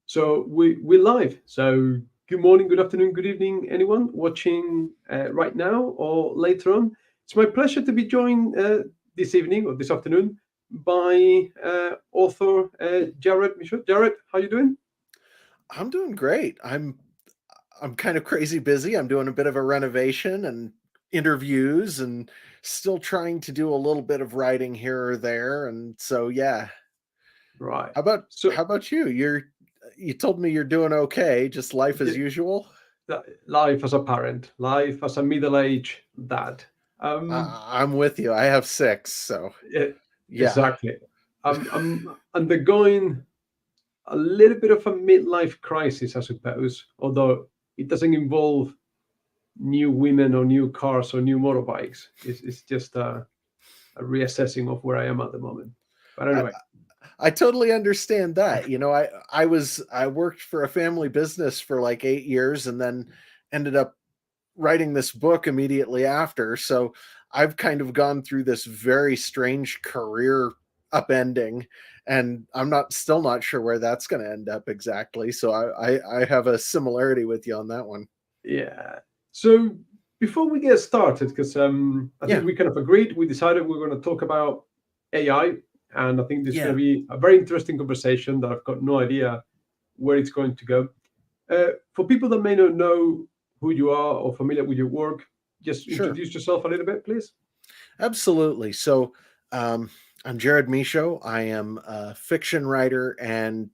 So we're live. So good morning, good afternoon, good evening, anyone watching right now or later on. It's my pleasure to be joined this evening or this afternoon by author Jared Michaud. Jared, how you doing? I'm doing great. I'm kind of crazy busy. I'm doing a bit of a renovation and interviews and still trying to do a little bit of writing here or there. And so yeah. Right. How about So how about you? You told me you're doing okay, just life as yeah, usual. life as a parent, life as a middle-aged dad. Um, I'm with you. I have six, so yeah, yeah. exactly. I'm undergoing a little bit of a midlife crisis, I suppose, although it doesn't involve new women or new cars or new motorbikes. It's just a reassessing of where I am at the moment. But I anyway, I totally understand that. I worked for a family business for like 8 years and then ended up writing this book immediately after. So I've kind of gone through this very strange career upending, and I'm not still not sure where that's going to end up exactly. So I have a similarity with you on that one. yeah. So before we get started, because I think Yeah, we kind of agreed, we decided we're going to talk about AI, and I think this is going yeah, to be a very interesting conversation that I've got no idea where it's going to go. For people that may not know who you are or familiar with your work, just sure, introduce yourself a little bit, please. absolutely. So um, I'm Jared Michaud. I am a fiction writer and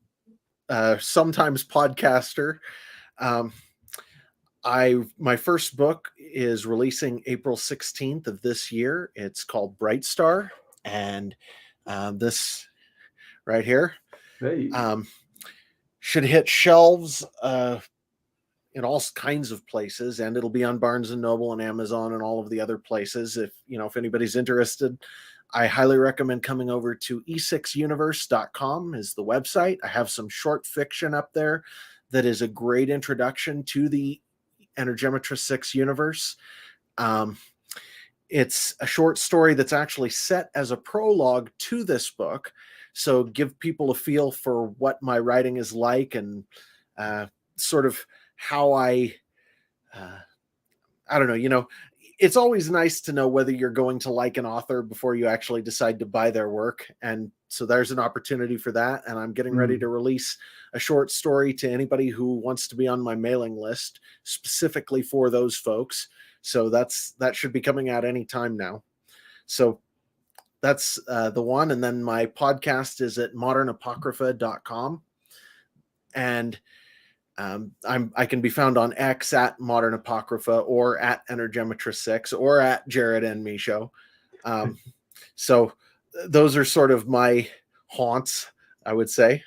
sometimes podcaster. Um, I my first book is releasing April 16th of this year. It's called Bright Star, and this right here Hey, um, should hit shelves in all kinds of places, and it'll be on Barnes and Noble and Amazon and all of the other places. If anybody's interested, I highly recommend coming over to e6universe.com is the website. I have some short fiction up there that is a great introduction to the Energemetra 6 universe. Um, it's a short story that's actually set as a prologue to this book. So give people a feel for what my writing is like and sort of how uh, I don't know, it's always nice to know whether you're going to like an author before you actually decide to buy their work. And so there's an opportunity for that. And I'm getting ready mm, to release a short story to anybody who wants to be on my mailing list specifically for those folks. So that should be coming out any time now. So that's the one. And then my podcast is at modernapocrypha.com. And I can be found on X at Modern Apocrypha or at Energemetra 6 or at Jared and Michaud. Um, so those are sort of my haunts, I would say.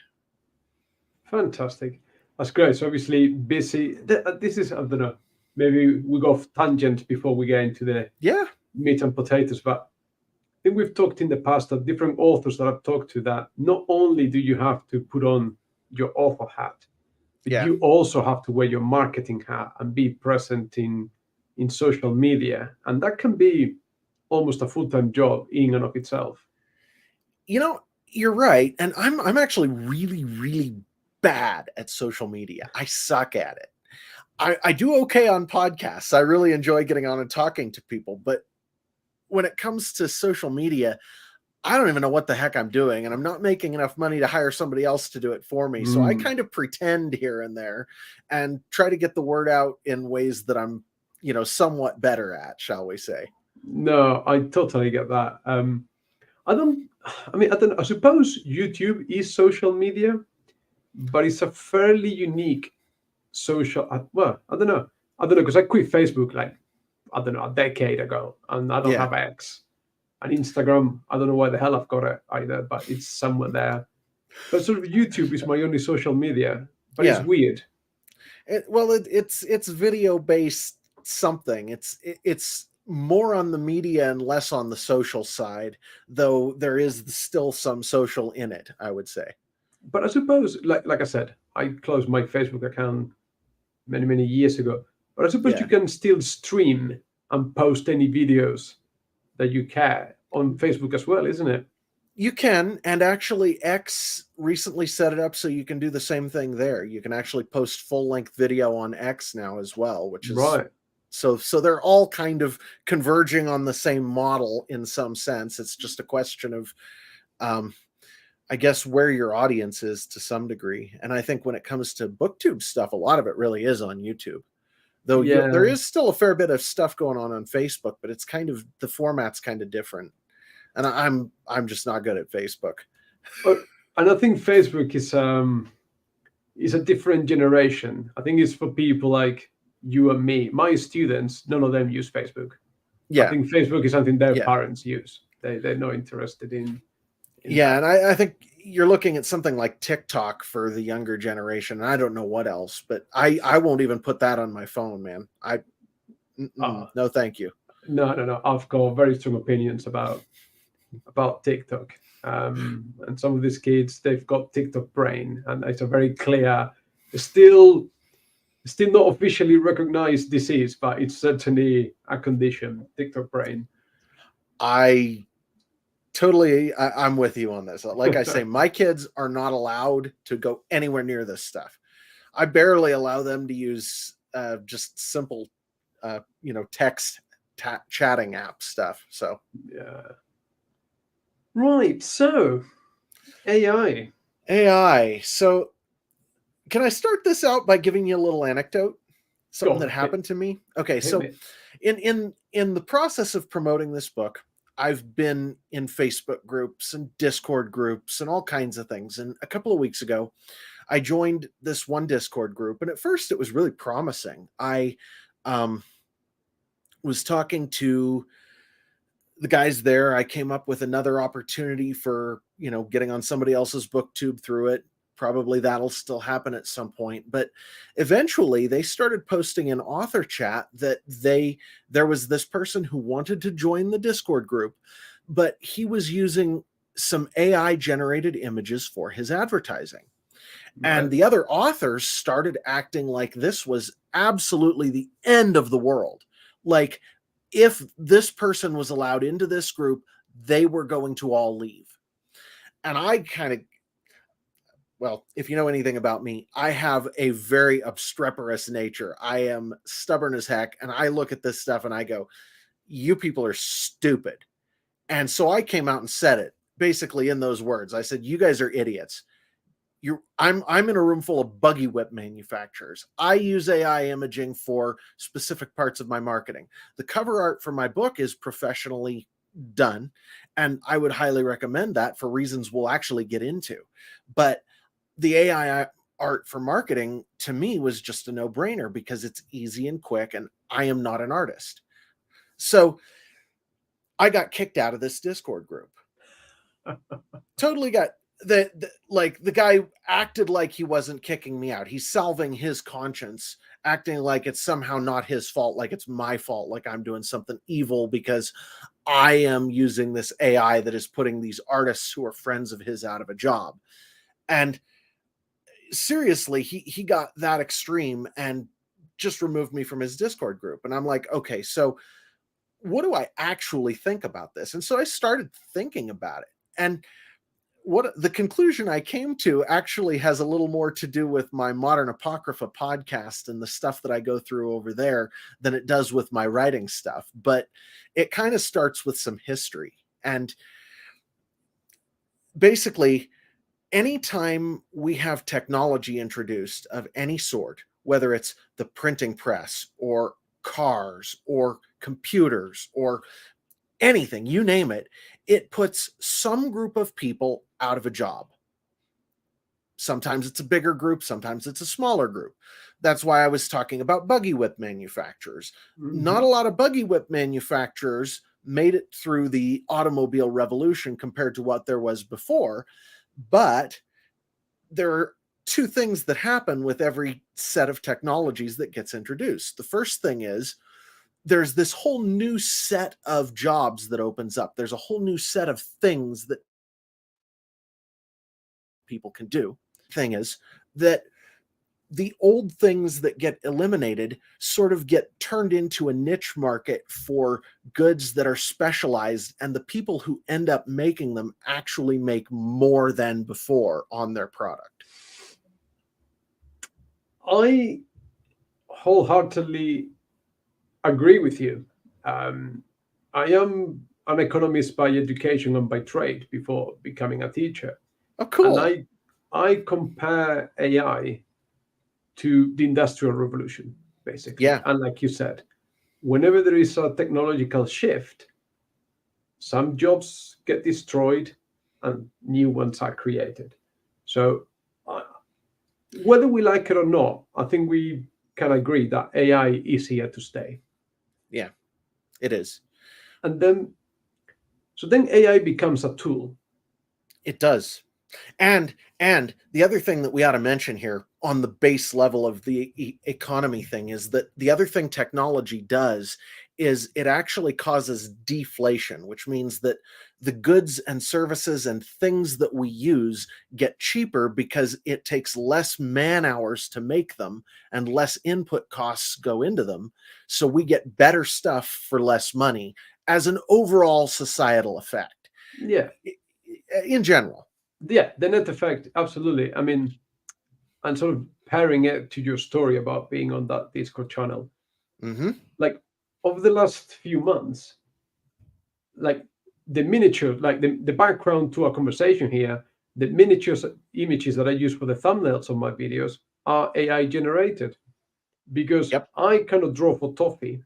fantastic. That's great. So obviously busy. This is, I don't know, maybe we go off tangent before we get into the Yeah, meat and potatoes, but I think we've talked in the past of different authors that I've talked to that not only do you have to put on your author hat, but yeah. you also have to wear your marketing hat and be present in social media. And that can be almost a full-time job in and of itself. You know, you're right, and I'm actually really really bad at social media. I suck at it. I do okay on podcasts. I really enjoy getting on and talking to people, but when it comes to social media, I don't even know what the heck I'm doing, and I'm not making enough money to hire somebody else to do it for me. So I Mm. kind of pretend here and there and try to get the word out in ways that I'm, somewhat better at, shall we say. No, I totally get that. I don't. I mean, I don't. I suppose YouTube is social media, but it's a fairly unique social. Well, I don't know. I don't know because I quit Facebook like I don't know a decade ago, and I don't Yeah. have X and Instagram. I don't know why the hell I've got it either, but it's somewhere there. But sort of YouTube is my only social media, but it's Yeah. weird. It's video based something. It's more on the media and less on the social side, though there is still some social in it, I would say. But I suppose, like I said, I closed my Facebook account many years ago. But I suppose you Yeah. can still stream and post any videos that you care on Facebook as well, isn't it? You can, and actually X recently set it up so you can do the same thing there. You can actually post full-length video on X now as well, which is Right. so they're all kind of converging on the same model in some sense. It's just a question of I guess where your audience is to some degree. And I think when it comes to booktube stuff, a lot of it really is on YouTube. Though there Yeah. is still a fair bit of stuff going on Facebook, but it's kind of the format's kind of different. And I'm just not good at Facebook. And I think Facebook is a different generation. I think it's for people like you and me. My students, none of them use Facebook. I Yeah. think Facebook is something their Yeah. parents use. They're not interested in Yeah, that. and I think you're looking at something like TikTok for the younger generation. And I don't know what else, but I won't even put that on my phone, man. No, thank you. No. I've got very strong opinions about TikTok. And some of these kids, they've got TikTok brain, and it's a very clear, still not officially recognized disease, but it's certainly a condition, TikTok brain. I'm with you on this. Like I say, my kids are not allowed to go anywhere near this stuff. I barely allow them to use just simple, text chatting app stuff. So Yeah. Right. So AI. So can I start this out by giving you a little anecdote? Something that hit, happened to me. Okay, hit so me. in the process of promoting this book, I've been in Facebook groups and Discord groups and all kinds of things. And a couple of weeks ago, I joined this one Discord group, and at first it was really promising. I was talking to the guys there. I came up with another opportunity for, getting on somebody else's booktube through it. Probably that'll still happen at some point. But eventually they started posting in author chat that there was this person who wanted to join the Discord group, but he was using some AI generated images for his advertising. And Right. the other authors started acting like this was absolutely the end of the world. Like, if this person was allowed into this group, they were going to all leave. And I kind of, well, if you know anything about me, I have a very obstreperous nature. I am stubborn as heck. And I look at this stuff and I go, you people are stupid. And so I came out and said it basically in those words. I said, you guys are idiots. I'm in a room full of buggy whip manufacturers. I use AI imaging for specific parts of my marketing. The cover art for my book is professionally done, and I would highly recommend that for reasons we'll actually get into. But the AI art for marketing to me was just a no-brainer because it's easy and quick, and I am not an artist. So I got kicked out of this Discord group. Totally got the guy acted like he wasn't kicking me out. He's salving his conscience, acting like it's somehow not his fault, like it's my fault, like I'm doing something evil because I am using this AI that is putting these artists who are friends of his out of a job. And seriously, he got that extreme and just removed me from his Discord group. And I'm like, okay, so what do I actually think about this? And so I started thinking about it. And what the conclusion I came to actually has a little more to do with my Modern Apocrypha podcast and the stuff that I go through over there than it does with my writing stuff. But it kind of starts with some history. And basically, anytime we have technology introduced of any sort, whether it's the printing press or cars or computers or anything, you name it, it puts some group of people out of a job. Sometimes it's a bigger group, sometimes it's a smaller group. That's why I was talking about buggy whip manufacturers. Mm-hmm. Not a lot of buggy whip manufacturers made it through the automobile revolution compared to what there was before, but there are two things that happen with every set of technologies that gets introduced. The first thing is there's this whole new set of jobs that opens up. There's a whole new set of things that people can do. Thing is that the old things that get eliminated sort of get turned into a niche market for goods that are specialized, and the people who end up making them actually make more than before on their product. I wholeheartedly agree with you. Um, I am an economist by education and by trade before becoming a teacher, Oh, and cool. I compare AI to the industrial revolution basically. Yeah, And like you said, whenever there is a technological shift, some jobs get destroyed and new ones are created. So uh, whether we like it or not, I think we can agree that AI is here to stay. yeah, it is. And then AI becomes a tool. It does. And the other thing that we ought to mention here on the base level of the economy thing is that the other thing technology does is it actually causes deflation, which means that the goods and services and things that we use get cheaper because it takes less man hours to make them and less input costs go into them. So we get better stuff for less money as an overall societal effect Yeah, in general. yeah, the net effect, absolutely. I mean, and sort of pairing it to your story about being on that Discord channel, Hmm. like over the last few months, like the miniature, like the background to our conversation here, the miniatures images that I use for the thumbnails of my videos are AI generated because Yep. I kind of draw for Toffee.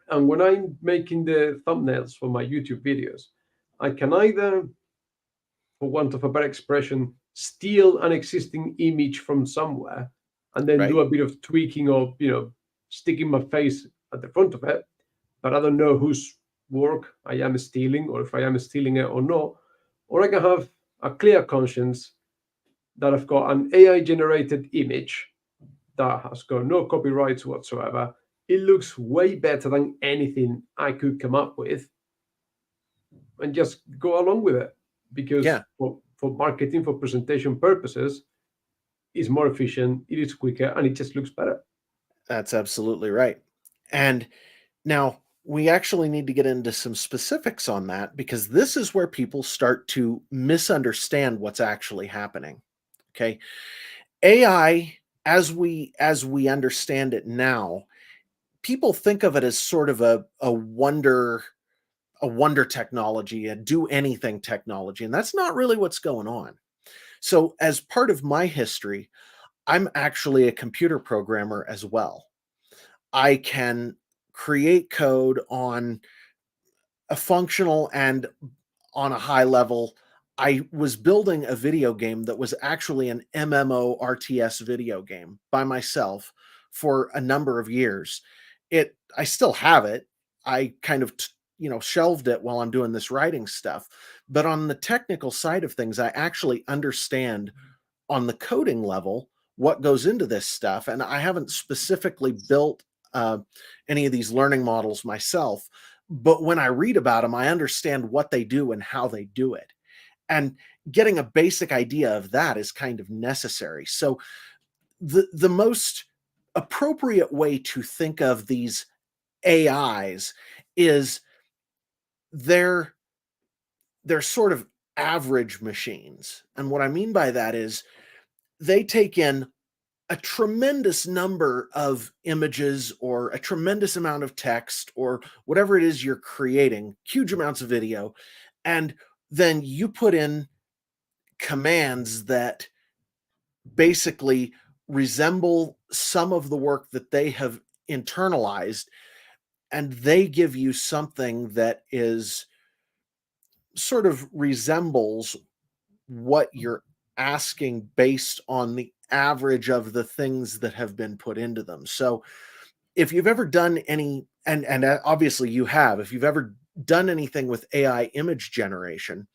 And when I'm making the thumbnails for my YouTube videos, I can either, for want of a better expression, steal an existing image from somewhere and then do Right. a bit of tweaking or, sticking my face at the front of it, but I don't know whose work I am stealing or if I am stealing it or not. Or I can have a clear conscience that I've got an AI generated image that has got no copyrights whatsoever. It looks way better than anything I could come up with, and just go along with it because Yeah, for marketing, for presentation purposes, it's more efficient, it is quicker, and it just looks better. that's absolutely right. And now we actually need to get into some specifics on that because this is where people start to misunderstand what's actually happening. Okay. AI, as we understand it now, people think of it as sort of a wonder technology, a do anything technology, and that's not really what's going on. So as part of my history, I'm actually a computer programmer as well. I can create code on a functional and on a high level. I was building a video game that was actually an MMORTS video game by myself for a number of years. I still have it. I kind of shelved it while I'm doing this writing stuff. But on the technical side of things, I actually understand on the coding level what goes into this stuff. And I haven't specifically built uh, any of these learning models myself. But when I read about them, I understand what they do and how they do it. And getting a basic idea of that is kind of necessary. So the most appropriate way to think of these AIs is they're they're sort of average machines. And what I mean by that is they take in a tremendous number of images or a tremendous amount of text or whatever it is you're creating, huge amounts of video, and then you put in commands that basically resemble some of the work that they have internalized, and they give you something that is sort of resembles what you're asking based on the average of the things that have been put into them. So if you've ever done any, and obviously you have, if you've ever done anything with AI image generation,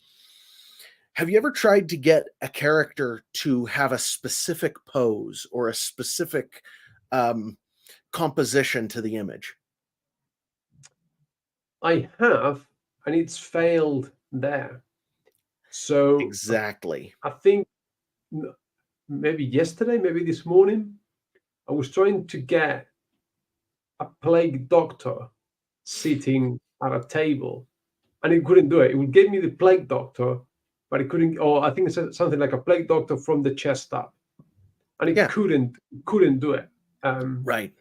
have you ever tried to get a character to have a specific pose or a specific um, composition to the image? I have, and it's failed there. So Exactly. I think maybe yesterday, maybe this morning, I was trying to get a plague doctor sitting at a table, and it couldn't do it. It would give me the plague doctor, but it couldn't. Or I think it said something like a plague doctor from the chest up, and it Yeah, couldn't do it. right.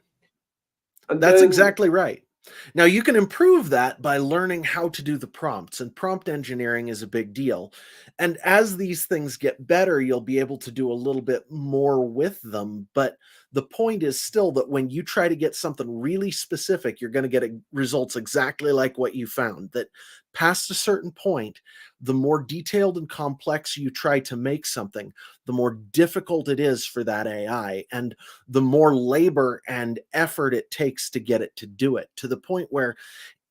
And That's then exactly right. Now, you can improve that by learning how to do the prompts, and prompt engineering is a big deal. And as these things get better, you'll be able to do a little bit more with them. But the point is still that when you try to get something really specific, you're going to get results exactly like what you found. That past a certain point, the more detailed and complex you try to make something, the more difficult it is for that AI. And the more labor and effort it takes to get it to do it, to the point where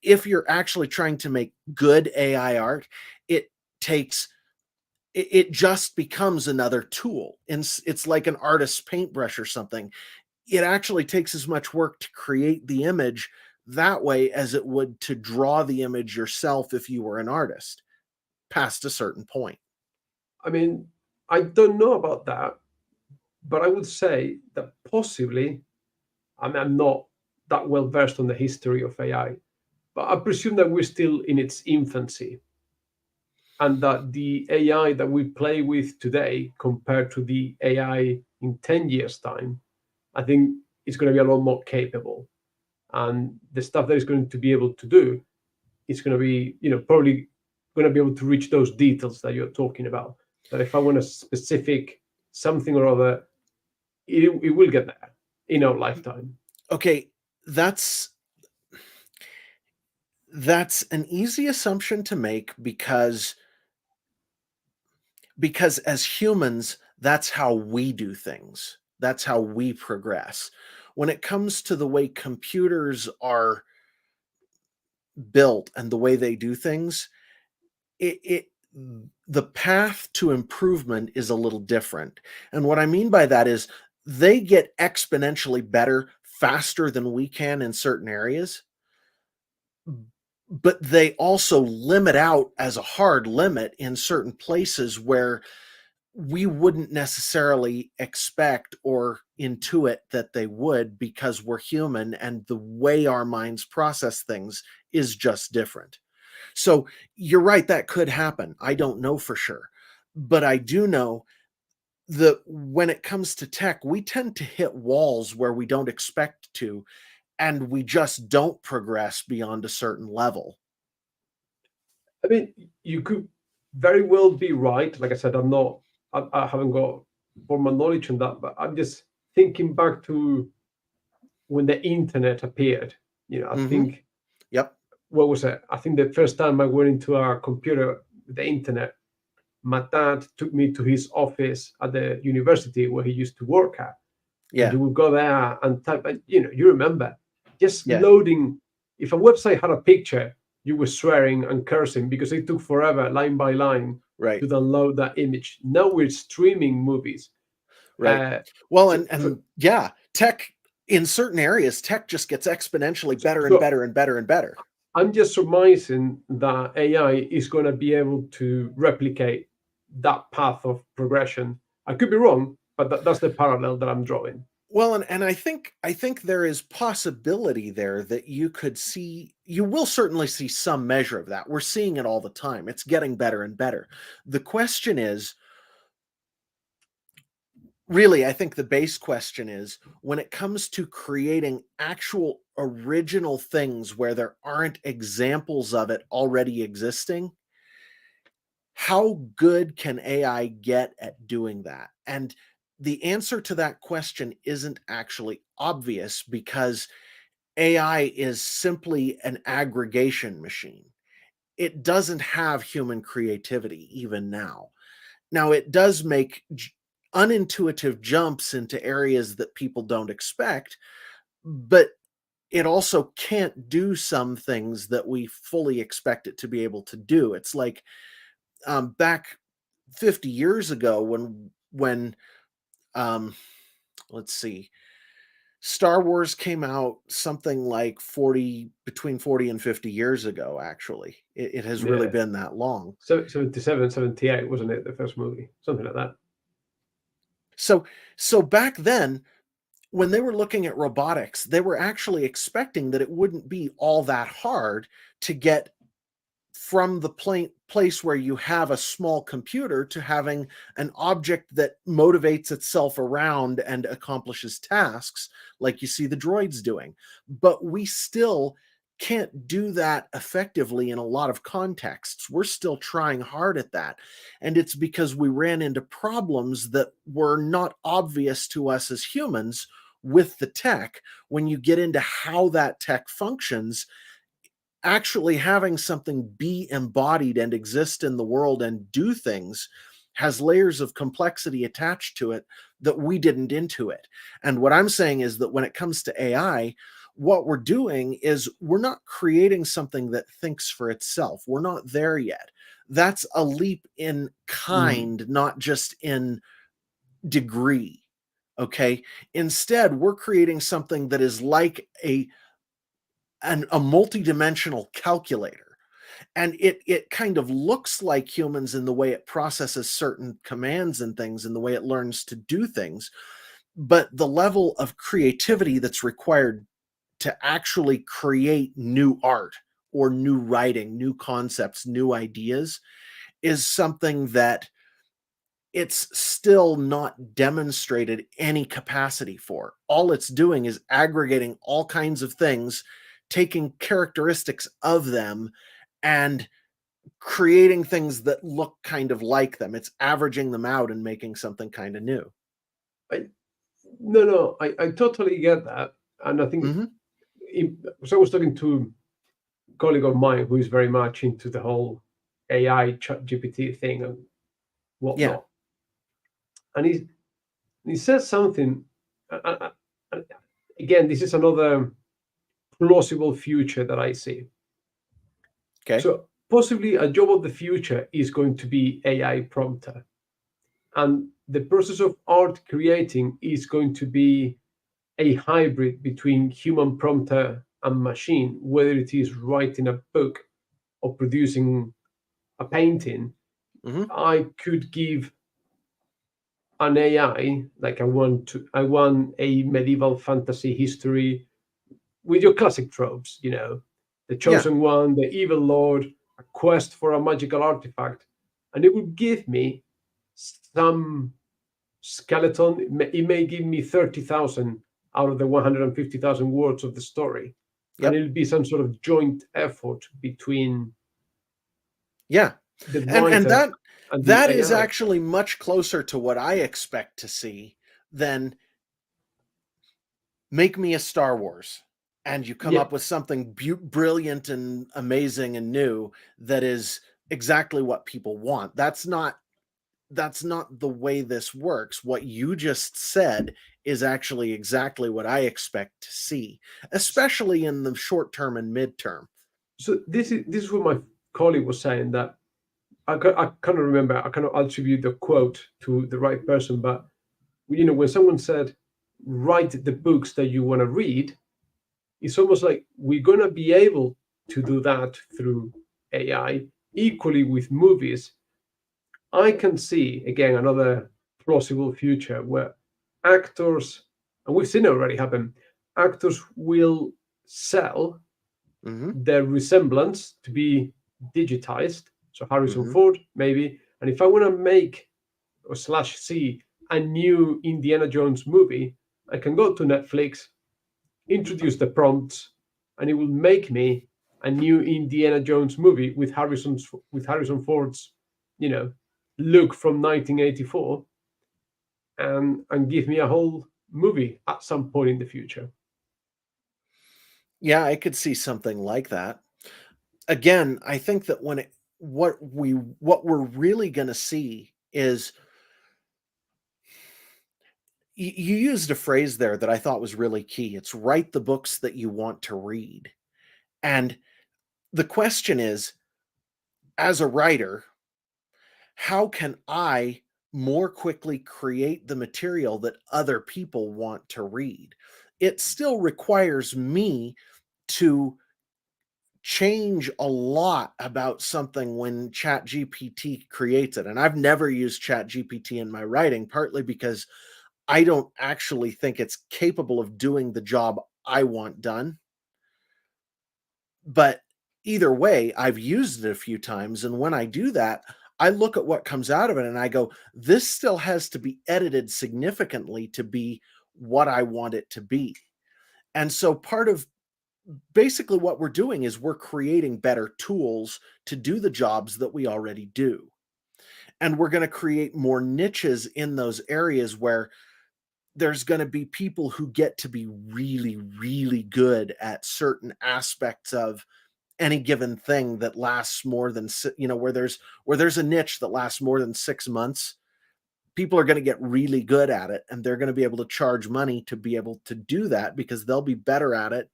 if you're actually trying to make good AI art, it takes it just becomes another tool. And it's like an artist's paintbrush or something. It actually takes as much work to create the image that way as it would to draw the image yourself if you were an artist past a certain point. I mean, I don't know about that, but I would say that possibly, I mean, I'm not that well versed on the history of AI, but I presume that we're still in its infancy, and that the AI that we play with today compared to the AI in 10 years' time, I think it's going to be a lot more capable. And the stuff that it's going to be able to do is going to be, probably going to be able to reach those details that you're talking about. That if I want a specific something or other, it will get there in our lifetime. Okay, that's an easy assumption to make because as humans, that's how we do things. That's how we progress. When it comes to the way computers are built and the way they do things, it the path to improvement is a little different. And what I mean by that is they get exponentially better faster than we can in certain areas, but they also limit out as a hard limit in certain places where we wouldn't necessarily expect or intuit that they would, because we're human and the way our minds process things is just different. So you're right, that could happen. I don't know for sure. But I do know that when it comes to tech, we tend to hit walls where we don't expect to, and we just don't progress beyond a certain level. I mean, you could very well be right. Like I said, I haven't got formal knowledge on that, but I'm just thinking back to when the internet appeared. I Hmm. think, Yep. what was it? I think the first time I went into a computer with the internet, my dad took me to his office at the university where he used to work at, and Yeah. you would go there and type. And you remember just Yeah. loading. If a website had a picture, you were swearing and cursing because it took forever, line by line, Right. to download that image. Now we're streaming movies. Right. Uh, Well, so, and yeah, tech in certain areas, tech just gets exponentially better and so better and better and better. I'm just surmising that AI is going to be able to replicate that path of progression. I could be wrong, but that's the parallel that I'm drawing. Well, and I think there is possibility there that you will certainly see some measure of that. We're seeing it all the time. It's getting better and better. The question is, really, I think the base question is, when it comes to creating actual original things where there aren't examples of it already existing, how good can AI get at doing that? And the answer to that question isn't actually obvious, because AI is simply an aggregation machine. It doesn't have human creativity even now. Now, it does make unintuitive jumps into areas that people don't expect, but it also can't do some things that we fully expect it to be able to do. It's like, back 50 years ago, when um let's see, Star Wars came out something like 40 between 40 and 50 years ago. Actually, it has really Yeah. been that long. So 77, 78, wasn't it? The first movie, something like that. So so back then, when they were looking at robotics, they were actually expecting that it wouldn't be all that hard to get from the place where you have a small computer to having an object that motivates itself around and accomplishes tasks like you see the droids doing. But we still can't do that effectively in a lot of contexts. We're still trying hard at that. And it's because we ran into problems that were not obvious to us as humans with the tech. When you get into how that tech functions, actually having something be embodied and exist in the world and do things has layers of complexity attached to it that we didn't intuit. And what I'm saying is that when it comes to AI, what we're doing is we're not creating something that thinks for itself. We're not there yet. That's a leap in Mm. kind, not just in degree. Okay. Instead, we're creating something that is like a multidimensional calculator, and it kind of looks like humans in the way it processes certain commands and things and the way it learns to do things, but the level of creativity that's required to actually create new art or new writing, new concepts, new ideas is something that it's still not demonstrated any capacity for. All it's doing is aggregating all kinds of things, taking characteristics of them, and creating things that look kind of like them. It's averaging them out and making something kind of new. I, no, I totally get that. And I think, Hmm. so I was talking to a colleague of mine who is very much into the whole AI chat GPT thing and Yeah. whatnot. And he says something, and again, this is another plausible future that I see. Okay. So possibly a job of the future is going to be AI prompter. And the process of art creating is going to be a hybrid between human prompter and machine, whether it is writing a book or producing a painting. Hmm. I could give an AI, like I want a medieval fantasy history with your classic tropes, the Yeah. chosen one, the evil lord, a quest for a magical artifact, and it would give me some skeleton. It may give me 30,000 out of the 150,000 words of the story, and Yep. it'll be some sort of joint effort between Yeah. the And writer and the that is AI. actually much closer to what I expect to see than make me a Star Wars and you come Yeah. up with something brilliant and amazing and new that is exactly what people want. That's not the way this works. What you just said is actually exactly what I expect to see, especially in the short term and midterm. So this is what my colleague was saying, that I cannot remember. I cannot attribute the quote to the right person, but when someone said, "Write the books that you want to read," it's almost like we're gonna be able to do that through AI. Equally with movies, I can see again another plausible future where actors, and we've seen it already happen, actors will sell Hmm. their resemblance to be digitized. So Harrison Hmm. Ford, maybe. And if I want to make or slash see a new Indiana Jones movie, I can go to Netflix, introduce the prompts, and it will make me a new Indiana Jones movie with Harrison Ford's, you know, look from 1984, and give me a whole movie at some point in the future. Yeah, I could see something like that. Again, I think that what we're really going to see is you used a phrase there that I thought was really key. It's write the books that you want to read. And the question is, as a writer, how can I more quickly create the material that other people want to read? It still requires me to change a lot about something when ChatGPT creates it. And I've never used ChatGPT in my writing, partly because I don't actually think it's capable of doing the job I want done. But either way, I've used it a few times. And when I do that, I look at what comes out of it and I go, this still has to be edited significantly to be what I want it to be. And so part of basically what we're doing is we're creating better tools to do the jobs that we already do. And we're going to create more niches in those areas where there's going to be people who get to be really, really good at certain aspects of any given thing that lasts more than, where there's a niche that lasts more than 6 months. People are going to get really good at it, and they're going to be able to charge money to be able to do that because they'll be better at it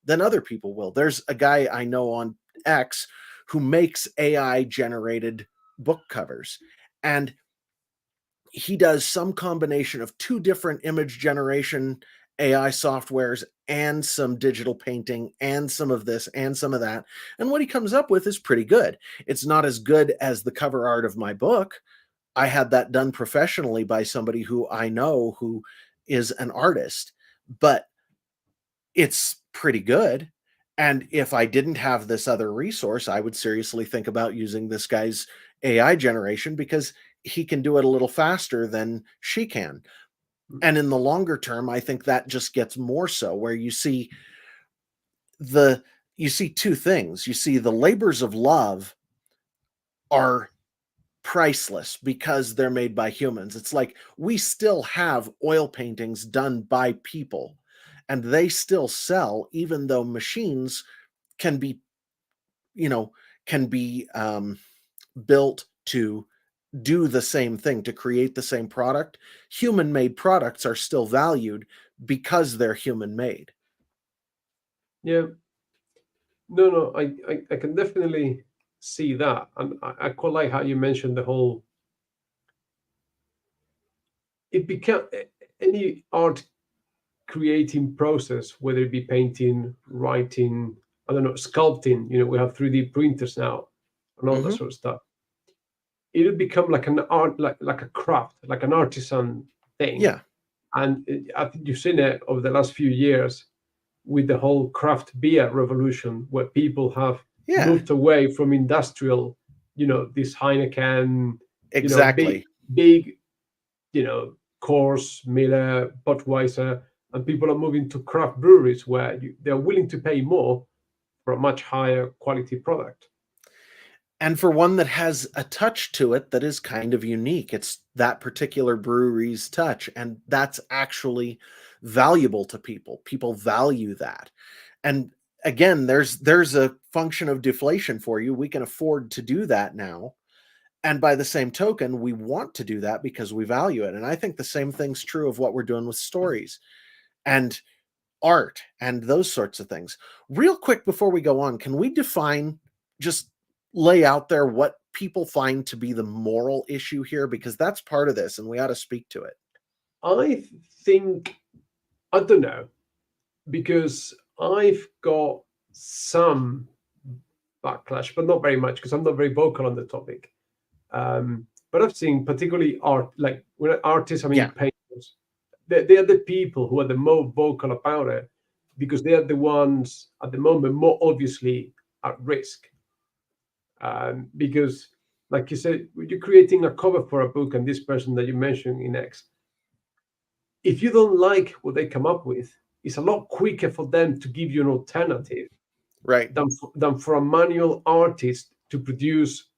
than other people will. There's a guy I know on X who makes AI generated book covers, and he does some combination of 2 different image generation AI softwares and some digital painting and some of this and some of that. And what he comes up with is pretty good. It's not as good as the cover art of my book. I had that done professionally by somebody who I know who is an artist, but it's pretty good. And if I didn't have this other resource, I would seriously think about using this guy's AI generation because he can do it a little faster than she can. And in the longer term, I think that just gets more so, where the you see 2 things. You see the labors of love are priceless because they're made by humans. It's like we still have oil paintings done by people and they still sell, even though machines can be, you know, can be built to do the same thing, to create the same product. Human made products are still valued because they're human made. Yeah. No, I can definitely see that. And I quite like how you mentioned the whole, it became any art creating process, whether it be painting, writing, I don't know, sculpting, we have 3D printers now and all that Mm-hmm. sort of stuff. It'll become like an art, like a craft, like an artisan thing. Yeah. And I think you've seen it over the last few years with the whole craft beer revolution, where people have Yeah. moved away from industrial, this Heineken, big, Exactly. big, Coors, Miller, Budweiser, and people are moving to craft breweries where they're willing to pay more for a much higher quality product. And for one that has a touch to it that is kind of unique. It's that particular brewery's touch, and that's actually valuable to people. People value that. And again, there's a function of deflation for you. We can afford to do that now. And by the same token, we want to do that because we value it. And I think the same thing's true of what we're doing with stories and art and those sorts of things. Real quick before we go on, can we define, just lay out there what people find to be the moral issue here? Because that's part of this and we ought to speak to it. I think, I don't know, because I've got some backlash, but not very much because I'm not very vocal on the topic. But I've seen particularly art, like when artists, I mean Yeah, painters, they are the people who are the more vocal about it because they are the ones at the moment more obviously at risk. Because, like you said, you're creating a cover for a book, and this person that you mentioned in X, if you don't like what they come up with, it's a lot quicker for them to give you an alternative right, than for a manual artist to produce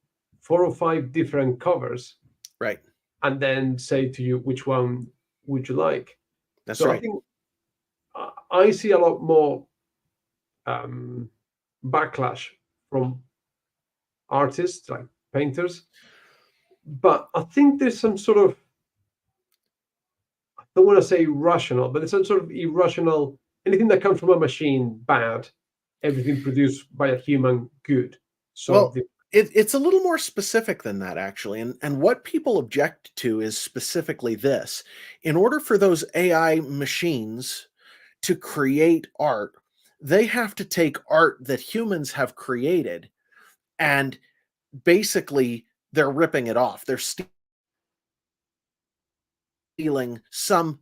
4 or 5 different covers right. and then say to you which one would you like. That's So I right. think I see a lot more um, backlash from artists like painters, but I think there's some sort of, I don't want to say irrational, but there's some sort of irrational, anything that comes from a machine bad, everything produced by a human good. So Well, it's a little more specific than that, actually. And what people object to is specifically this. In order for those AI machines to create art, They have to take art that humans have created, and basically they're ripping it off. They're stealing some,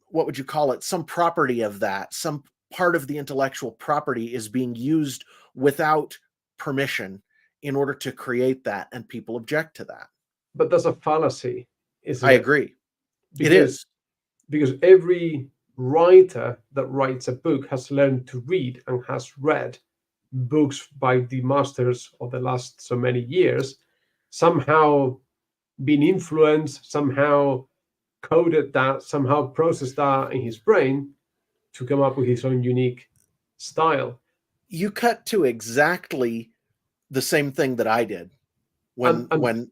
what would you call it, some property of that. Some part of the intellectual property is being used without permission in order to create that, and people object to that. But that's a fallacy, isn't I it? agree. It Because is. every writer that writes a book has learned to read and has read books by the masters of the last so many years, somehow been influenced, somehow coded that, somehow processed that in his brain to come up with his own unique style. You cut to exactly the same thing that I did And when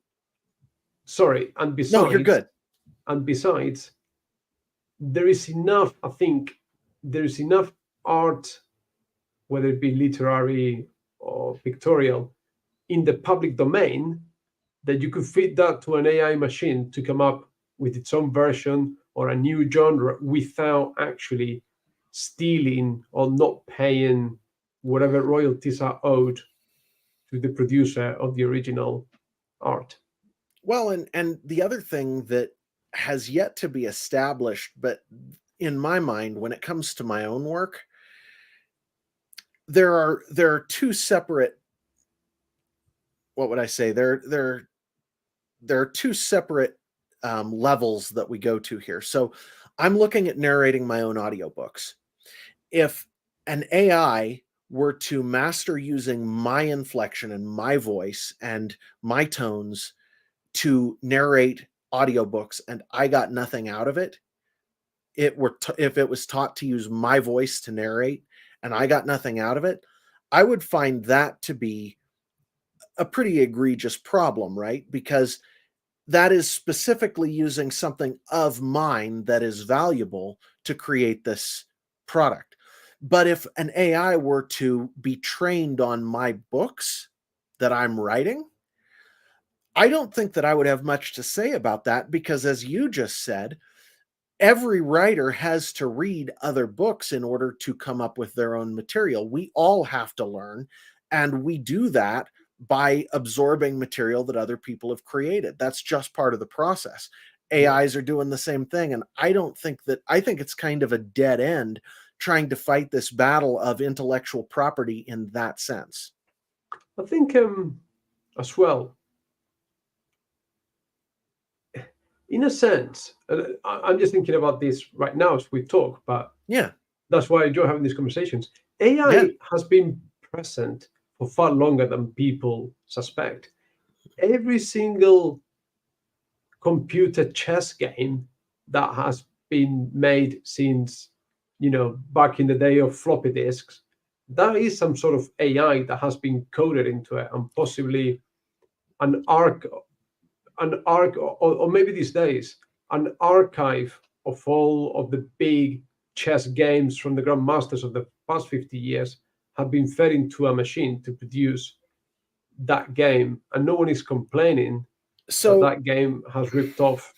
sorry, and no, you're besides, good. there is enough, I think, there is enough art, whether it be literary or pictorial, in the public domain that you could feed that to an AI machine to come up with its own version or a new genre without actually stealing or not paying whatever royalties are owed to the producer of the original art. Well, and the other thing that has yet to be established, but in my mind, when it comes to my own work, there are two separate, what would I say? There are two separate levels that we go to here. So I'm looking at narrating my own audiobooks. If an AI were to master using my inflection and my voice and my tones to narrate audiobooks, and I got nothing out of it, if it was taught to use my voice to narrate and I got nothing out of it, I would find that to be a pretty egregious problem, right? Because that is specifically using something of mine that is valuable to create this product. But if an AI were to be trained on my books that I'm writing, I don't think that I would have much to say about that, because, as you just said, every writer has to read other books in order to come up with their own material. We all have to learn, and we do that by absorbing material that other people have created. That's just part of the process. Yeah. AIs are doing the same thing, and I think it's kind of a dead end trying to fight this battle of intellectual property in that sense. I think as well, in a sense, I'm just thinking about this right now as we talk, but Yeah. that's why I enjoy having these conversations. Yeah. AI has been present for far longer than people suspect. Every single computer chess game that has been made since, back in the day of floppy disks, that is some sort of AI that has been coded into it, and possibly an arc, or maybe these days, an archive of all of the big chess games from the grandmasters of the past 50 years have been fed into a machine to produce that game, and no one is complaining that So that game has ripped off,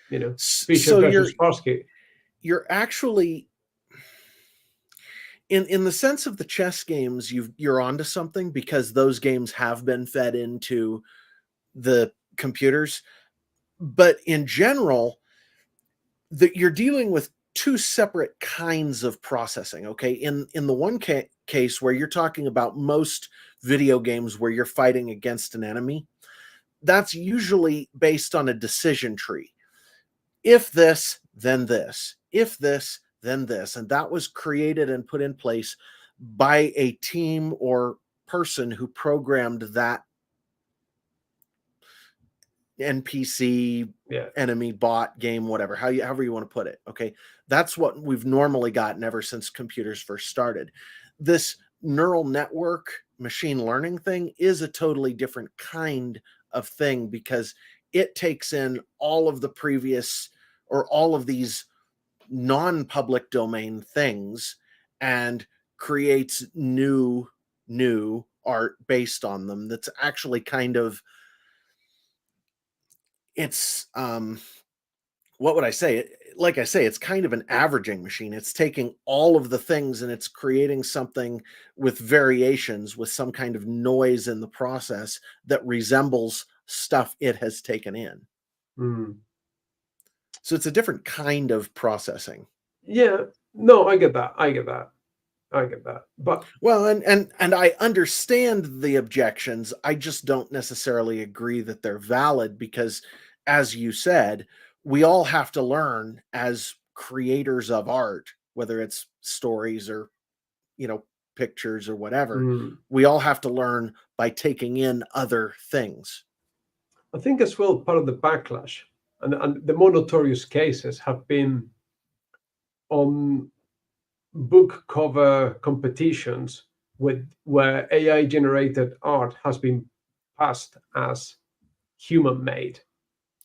Fischer so versus Sparsky. you're actually, in the sense of the chess games, you're onto something, because those games have been fed into the computers. But in general, that you're dealing with two separate kinds of processing. Okay, in the one case where you're talking about most video games where you're fighting against an enemy, that's usually based on a decision tree. If this, then this. If this, then this. And that was created and put in place by a team or person who programmed that NPC, Yeah. enemy, bot, game, whatever, however you want to put it. Okay. That's what we've normally gotten ever since computers first started. This neural network machine learning thing is a totally different kind of thing, because it takes in all of the previous, or all of these non-public domain things, and creates new art based on them. That's actually kind of, it's what would I say? like I say, it's kind of an averaging machine. It's taking all of the things and it's creating something with variations, with some kind of noise in the process that resembles stuff it has taken in. Mm. So it's a different kind of processing. Yeah, no, I get that. I get that. I get that. But Well, and I understand the objections. I just don't necessarily agree that they're valid because, as you said, we all have to learn as creators of art, whether it's stories or, you know, pictures or whatever. mm, We all have to learn by taking in other things. I think as well part of the backlash and the more notorious cases have been on book cover competitions where AI generated art has been passed as human made.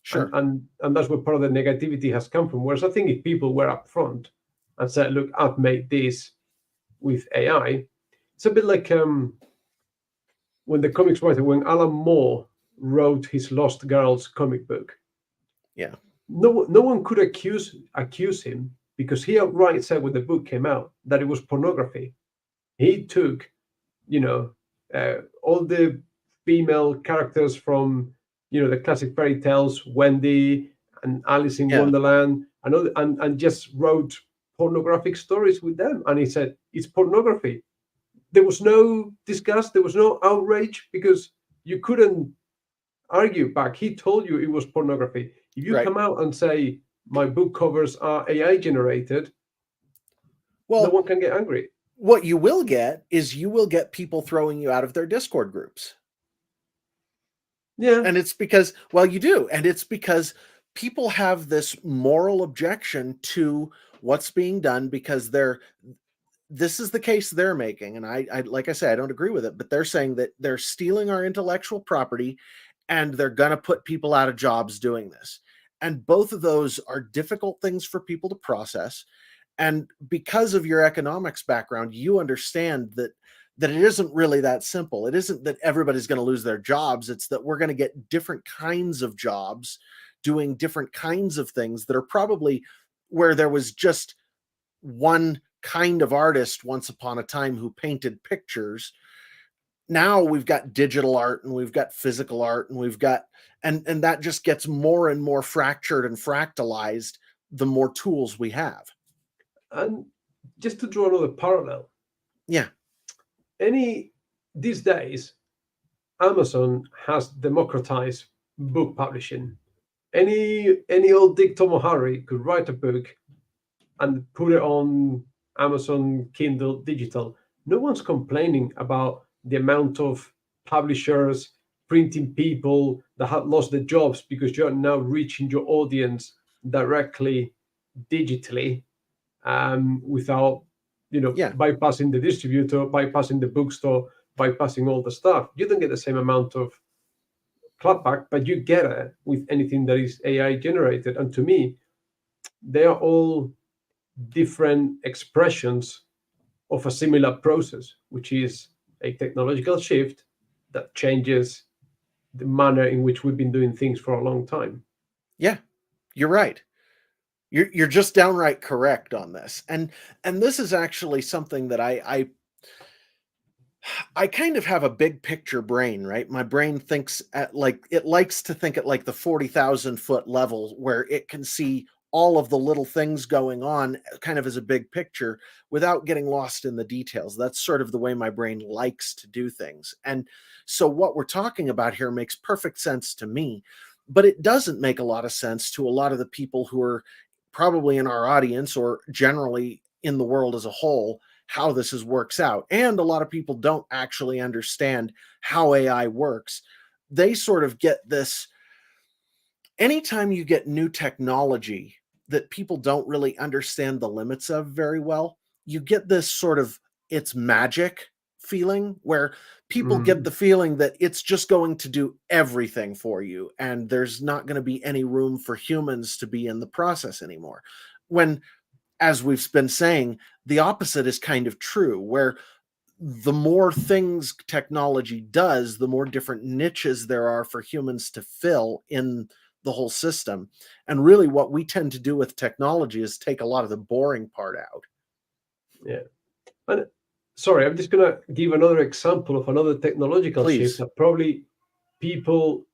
Sure. And that's where part of the negativity has come from. Whereas I think if people were upfront and said, look, I've made this with AI, it's a bit like when the comics writer, when Alan Moore wrote his Lost Girls comic book, Yeah. no one could accuse him because he outright said when the book came out that it was pornography. He took, you know, all the female characters from, the classic fairy tales, Wendy and Alice in Yeah. Wonderland, and just wrote pornographic stories with them. And he said it's pornography. There was no disgust, there was no outrage because you couldn't argue back. He told you it was pornography. If you Right. come out and say my book covers are AI generated, no Well, one can get angry. what you will get is you will get people throwing you out of their Discord groups. Yeah. And it's because, well, you do. And it's because people have this moral objection to what's being done because this is the case they're making. And I, like I say, I don't agree with it, but they're saying that they're stealing our intellectual property and they're going to put people out of jobs doing this. And both of those are difficult things for people to process. And because of your economics background, you understand that it isn't really that simple. It isn't that everybody's going to lose their jobs. It's that we're going to get different kinds of jobs doing different kinds of things that are probably where there was just one kind of artist once upon a time who painted pictures. Now we've got digital art and we've got physical art and we've got and that just gets more and more fractured and fractalized the more tools we have. And just to draw another parallel, Yeah. any these days, Amazon has democratized book publishing. Any old Dick Tomohari could write a book and put it on Amazon Kindle digital. No one's complaining about the amount of publishers, printing people that have lost their jobs because you're now reaching your audience directly digitally, without Yeah. bypassing the distributor, bypassing the bookstore, bypassing all the stuff. You don't get the same amount of clapback, but you get it with anything that is AI generated. And to me, they are all different expressions of a similar process, which is a technological shift that changes the manner in which we've been doing things for a long time. Yeah. You're right. You're just downright correct on this. And this is actually something that I kind of have a big picture brain, right? My brain thinks at like it likes to think at like the 40,000-foot level where it can see all of the little things going on kind of as a big picture without getting lost in the details. That's sort of the way my brain likes to do things. And so what we're talking about here makes perfect sense to me, but it doesn't make a lot of sense to a lot of the people who are probably in our audience or generally in the world as a whole how this works out. And a lot of people don't actually understand how AI works. They sort of get this anytime you get new technology that people don't really understand the limits of very well, you get this sort of it's magic feeling where people get the Mm. feeling that it's just going to do everything for you and there's not going to be any room for humans to be in the process anymore. When as we've been saying, the opposite is kind of true, where the more things technology does, the more different niches there are for humans to fill in the whole system. And really what we tend to do with technology is take a lot of the boring part out. Yeah. And sorry, I'm just going to give another example of another technological shift Please. that probably people,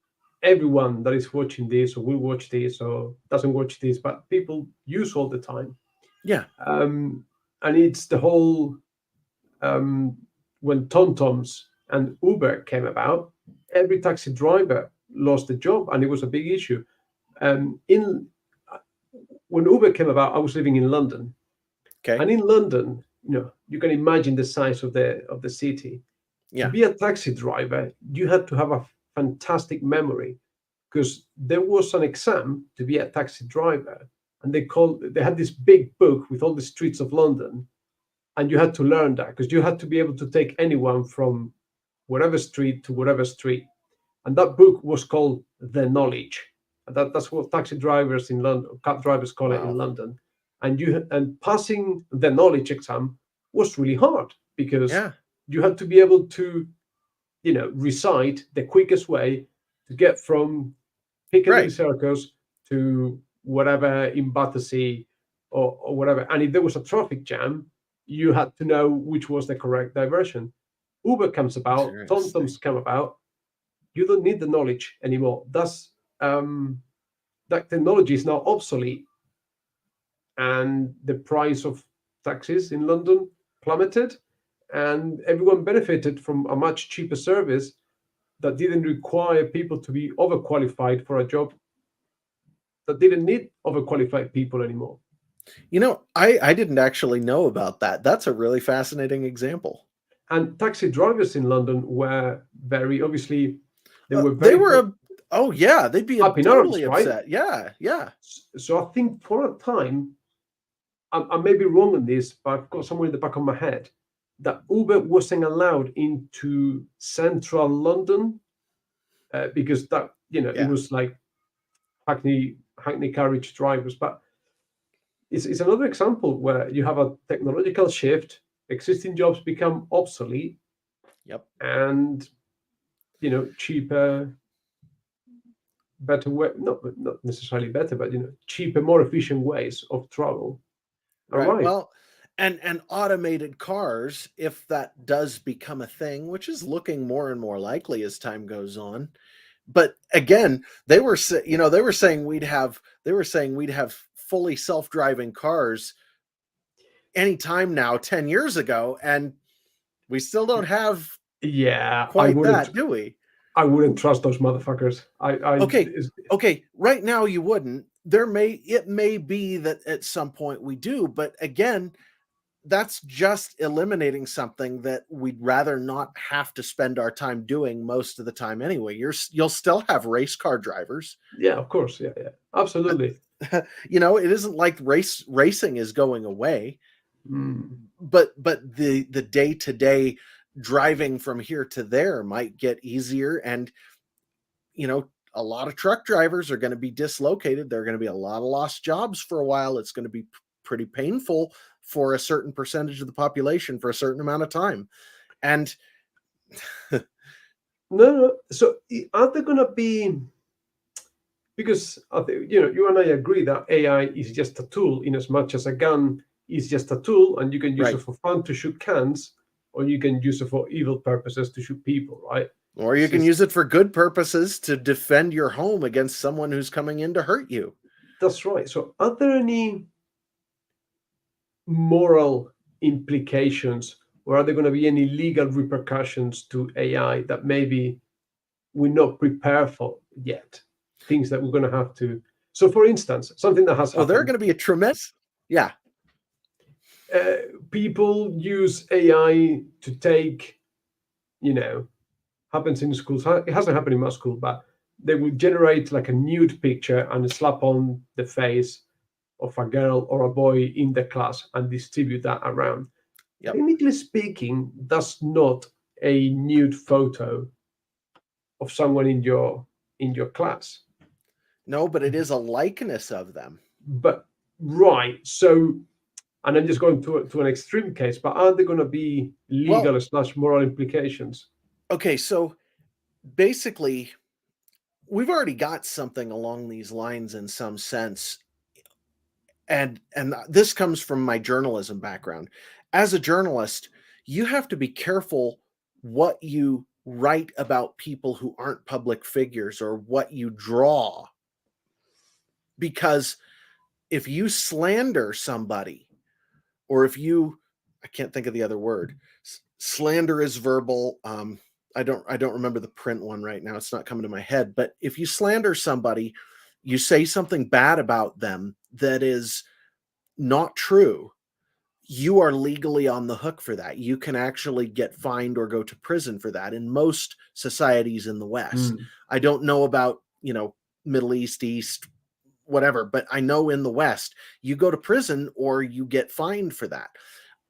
everyone that is watching this or will watch this or doesn't watch this, but people use all the time. Yeah. And it's the whole when TomToms and Uber came about, every taxi driver lost a job, and it was a big issue. In When Uber came about, I was living in London, Okay. and in London, you can imagine the size of the city. To Yeah. be a taxi driver, you had to have a fantastic memory, because there was an exam to be a taxi driver, and they had this big book with all the streets of London, and you had to learn that because you had to be able to take anyone from whatever street to whatever street. And that book was called The Knowledge. And that's what taxi drivers in London, cab drivers call it in Wow. London. And passing the knowledge exam was really hard, because Yeah. you had to be able to, recite the quickest way to get from Piccadilly Right. Circus to whatever in Battersea, or whatever. And if there was a traffic jam, you had to know which was the correct diversion. Uber comes about, Interesting. TomToms come about. You don't need the knowledge anymore. That technology is now obsolete, and the price of taxis in London plummeted, and everyone benefited from a much cheaper service that didn't require people to be overqualified for a job that didn't need overqualified people anymore. I didn't actually know about that. That's a really fascinating example. And taxi drivers in London were very obviously they were They very, were very oh yeah, they'd be up in totally arms, right? upset. Yeah, yeah. So I think for a time, I may be wrong on this, but I've got somewhere in the back of my head that Uber wasn't allowed into central London, because that it Yeah. was like Hackney carriage drivers. But it's another example where you have a technological shift, existing jobs become obsolete, Yep. and cheaper, better way, not necessarily better, but cheaper, more efficient ways of travel Right. arrive. Well, and automated cars, if that does become a thing, which is looking more and more likely as time goes on. But again, they were saying we'd have fully self-driving cars anytime now 10 years ago, and we still don't have Yeah, quite that, do we? I wouldn't trust those motherfuckers. Okay. Okay, right now you wouldn't. It may be that at some point we do, but again, that's just eliminating something that we'd rather not have to spend our time doing most of the time anyway. You'll still have race car drivers. Yeah, of course. Yeah, absolutely. It isn't like racing is going away, Mm. but the day-to-day driving from here to there might get easier, and a lot of truck drivers are going to be dislocated. There are going to be a lot of lost jobs for a while. It's going to be pretty painful for a certain percentage of the population for a certain amount of time. And No. So are there going to be, because I think, you and I agree that AI is just a tool, in as much as a gun is just a tool, and you can use it right. for fun to shoot cans, or you can use it for evil purposes to shoot people, right? Or you can use it for good purposes to defend your home against someone who's coming in to hurt you. That's right. So are there any moral implications, or are there going to be any legal repercussions to AI that maybe we're not prepared for yet? Things that we're going to have to. So, for instance, something that has Oh, there are happened. going to be a tremendous. Yeah. People use AI to take, happens in schools. It hasn't happened in my school, but they will generate like a nude picture and slap on the face of a girl or a boy in the class and distribute that around. Yep. Technically speaking, that's not a nude photo of someone in your class. No, but it is a likeness of them. But right, so, and I'm just going to an extreme case, but are there going to be legal / moral implications? Okay, so basically, we've already got something along these lines in some sense. And this comes from my journalism background. As a journalist, you have to be careful what you write about people who aren't public figures, or what you draw, because if you slander somebody, or if you, I can't think of the other word. Slander is verbal. I don't remember the print one right now. It's not coming to my head. But if you slander somebody, you say something bad about them that is not true, you are legally on the hook for that. You can actually get fined or go to prison for that in most societies in the West. Mm. I don't know about, Middle East, whatever, but I know in the West, you go to prison or you get fined for that.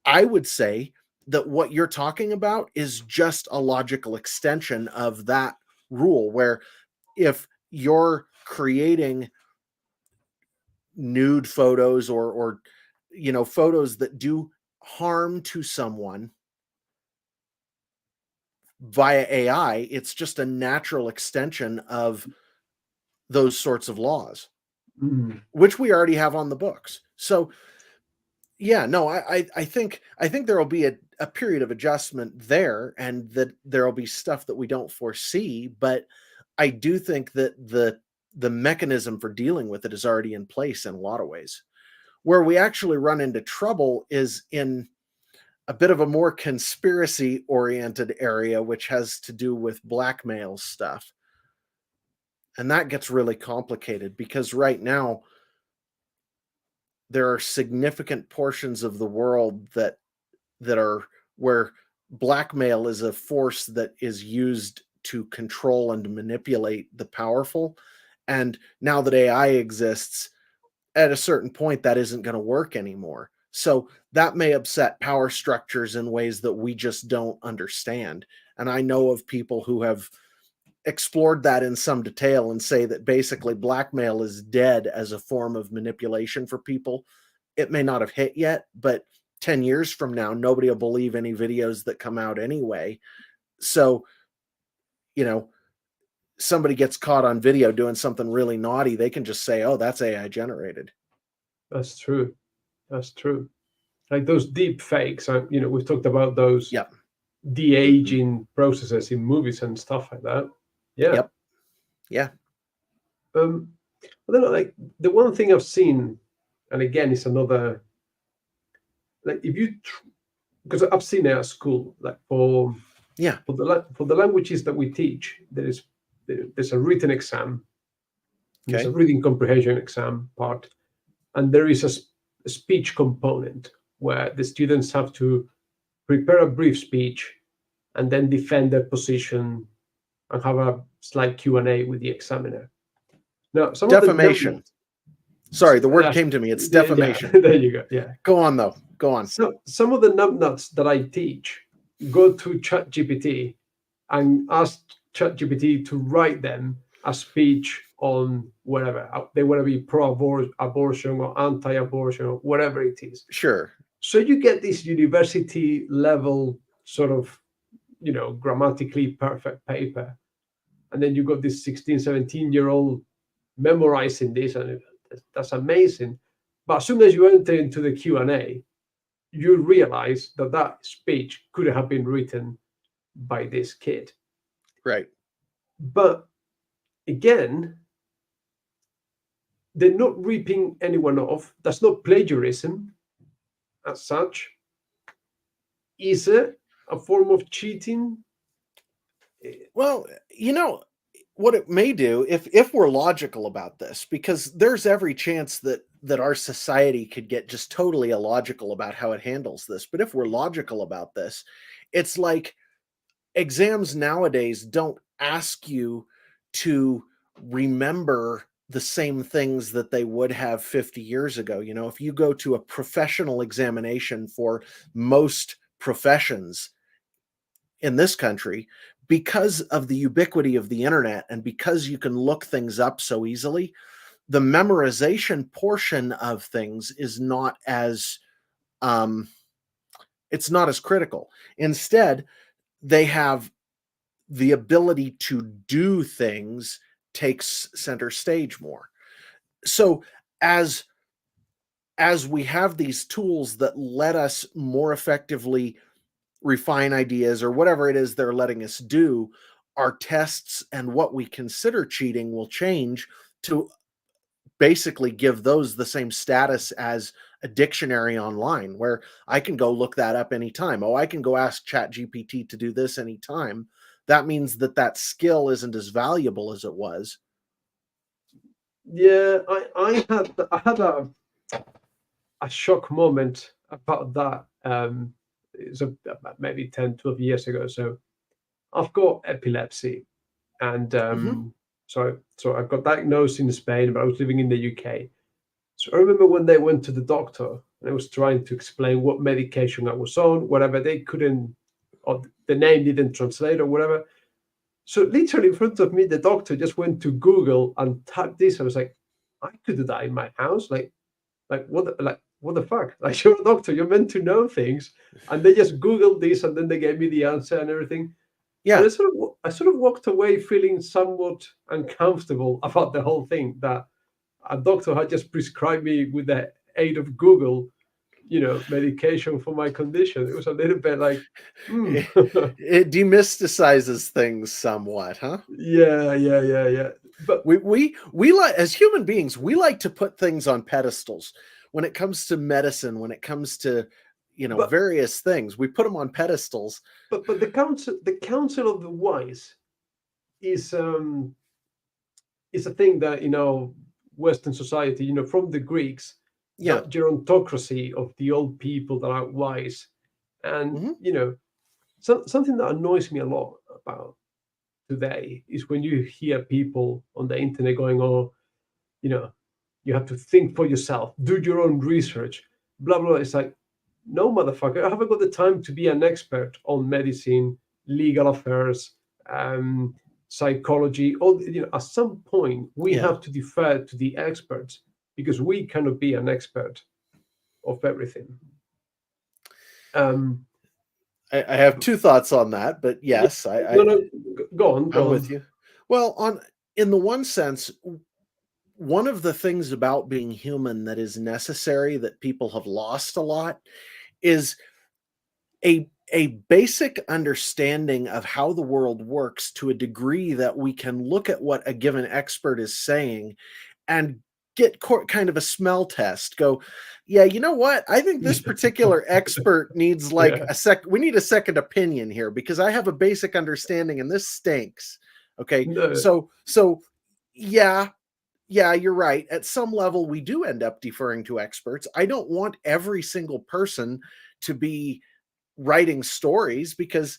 I would say that what you're talking about is just a logical extension of that rule, where if you're creating nude photos, or photos that do harm to someone via AI, it's just a natural extension of those sorts of laws, Mm. which we already have on the books. So yeah, no, I think there will be a period of adjustment there, and that there will be stuff that we don't foresee, but I do think that the mechanism for dealing with it is already in place in a lot of ways. Where we actually run into trouble is in a bit of a more conspiracy oriented area, which has to do with blackmail stuff. And that gets really complicated, because right now there are significant portions of the world that are where blackmail is a force that is used to control and manipulate the powerful. And now that AI exists, at a certain point, that isn't going to work anymore. So that may upset power structures in ways that we just don't understand. And I know of people who have explored that in some detail and say that basically blackmail is dead as a form of manipulation for people. It may not have hit yet, but 10 years from now, nobody will believe any videos that come out anyway. So, somebody gets caught on video doing something really naughty, they can just say, oh, that's AI generated. That's true. That's true. Like those deep fakes, we've talked about those Yep. Mm-hmm. de-aging processes in movies and stuff like that. Yeah. Yep. Yeah. I don't know, like the one thing I've seen, and again, it's another, like if you, because I've seen it at school, like Yeah. for the languages that we teach, there's a written exam, there's a Okay. reading comprehension exam part, and there is a speech component where the students have to prepare a brief speech and then defend their position and have a slight Q&A with the examiner. Now, some of the Defamation. Sorry, the word came to me. It's yeah, defamation. there you go. Yeah. Go on, though. Go on. So some of the numbnuts that I teach go to ChatGPT and ask ChatGPT to write them a speech on whatever they want to be pro-abortion or anti-abortion or whatever it is. Sure. So you get this university level sort of, grammatically perfect paper. And then you got this 16, 17-year-old memorizing this, and that's amazing. But as soon as you enter into the Q&A, you realize that speech could have been written by this kid. Right. But again, they're not ripping anyone off. That's not plagiarism as such. Is it a form of cheating? Well, what it may do, if we're logical about this, because there's every chance that our society could get just totally illogical about how it handles this. But if we're logical about this, it's like exams nowadays don't ask you to remember the same things that they would have 50 years ago. If you go to a professional examination for most professions in this country, because of the ubiquity of the internet and because you can look things up so easily, the memorization portion of things is not as it's not as critical. Instead, they have the ability to do things takes center stage more. So as we have these tools that let us more effectively refine ideas or whatever it is they're letting us do, our tests and what we consider cheating will change to basically give those the same status as a dictionary online, where I can go look that up anytime. Oh, I can go ask ChatGPT to do this anytime. That means that skill isn't as valuable as it was. Yeah, I had a shock moment about that. It's about maybe 10, 12 years ago. So I've got epilepsy, and Mm-hmm. so I got diagnosed in Spain, but I was living in the UK. So I remember when they went to the doctor and I was trying to explain what medication I was on, whatever they couldn't, or the name didn't translate or whatever. So literally in front of me, the doctor just went to Google and typed this. I was like, I could do that in my house. Like what the fuck? Like you're a doctor, you're meant to know things. And they just Googled this and then they gave me the answer and everything. And Yeah. I sort of walked away feeling somewhat uncomfortable about the whole thing, that a doctor had just prescribed me with the aid of Google, medication for my condition. It was a little bit like, hmm. It demysticizes things somewhat, huh? Yeah, yeah, yeah, yeah. But We like, as human beings, we like to put things on pedestals. When it comes to medicine, when it comes to but various things, we put them on pedestals. but the council of the wise is a thing that Western society, from the Greeks, Yeah. that gerontocracy of the old people that are wise. And Hmm. something that annoys me a lot about today is when you hear people on the internet going, oh, you know you have to think for yourself, do your own research, blah blah. It's like, no, motherfucker, I haven't got the time to be an expert on medicine, legal affairs, um, psychology. All at some point we Yeah. have to defer to the experts, because we cannot be an expert of everything. um I have two thoughts on that, but yeah, yes, no, no, go on, I'm go with on. you. Well, in the one sense, one of the things about being human that is necessary that people have lost a lot is a basic understanding of how the world works, to a degree that we can look at what a given expert is saying and get kind of a smell test. Go, yeah, you know what? I think this particular expert needs like Yeah, we need a second opinion here, because I have a basic understanding and this stinks. Okay. no, So yeah, you're right. At some level, we do end up deferring to experts. I don't want every single person to be writing stories, because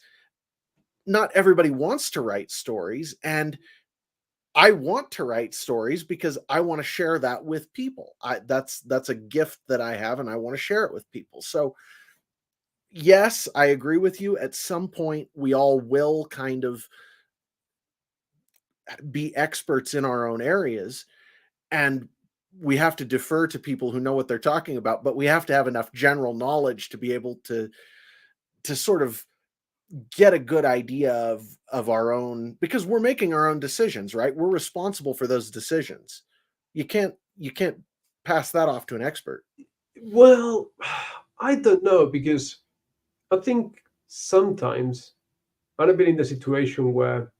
not everybody wants to write stories. And I want to write stories because I want to share that with people. That's a gift that I have, and I want to share it with people. So yes, I agree with you. At some point, we all will kind of be experts in our own areas, and we have to defer to people who know what they're talking about, but we have to have enough general knowledge to be able to sort of get a good idea of our own, because we're making our own decisions, right? We're responsible for those decisions. You can't pass that off to an expert. well, I don't know, because I think sometimes I've been in the situation where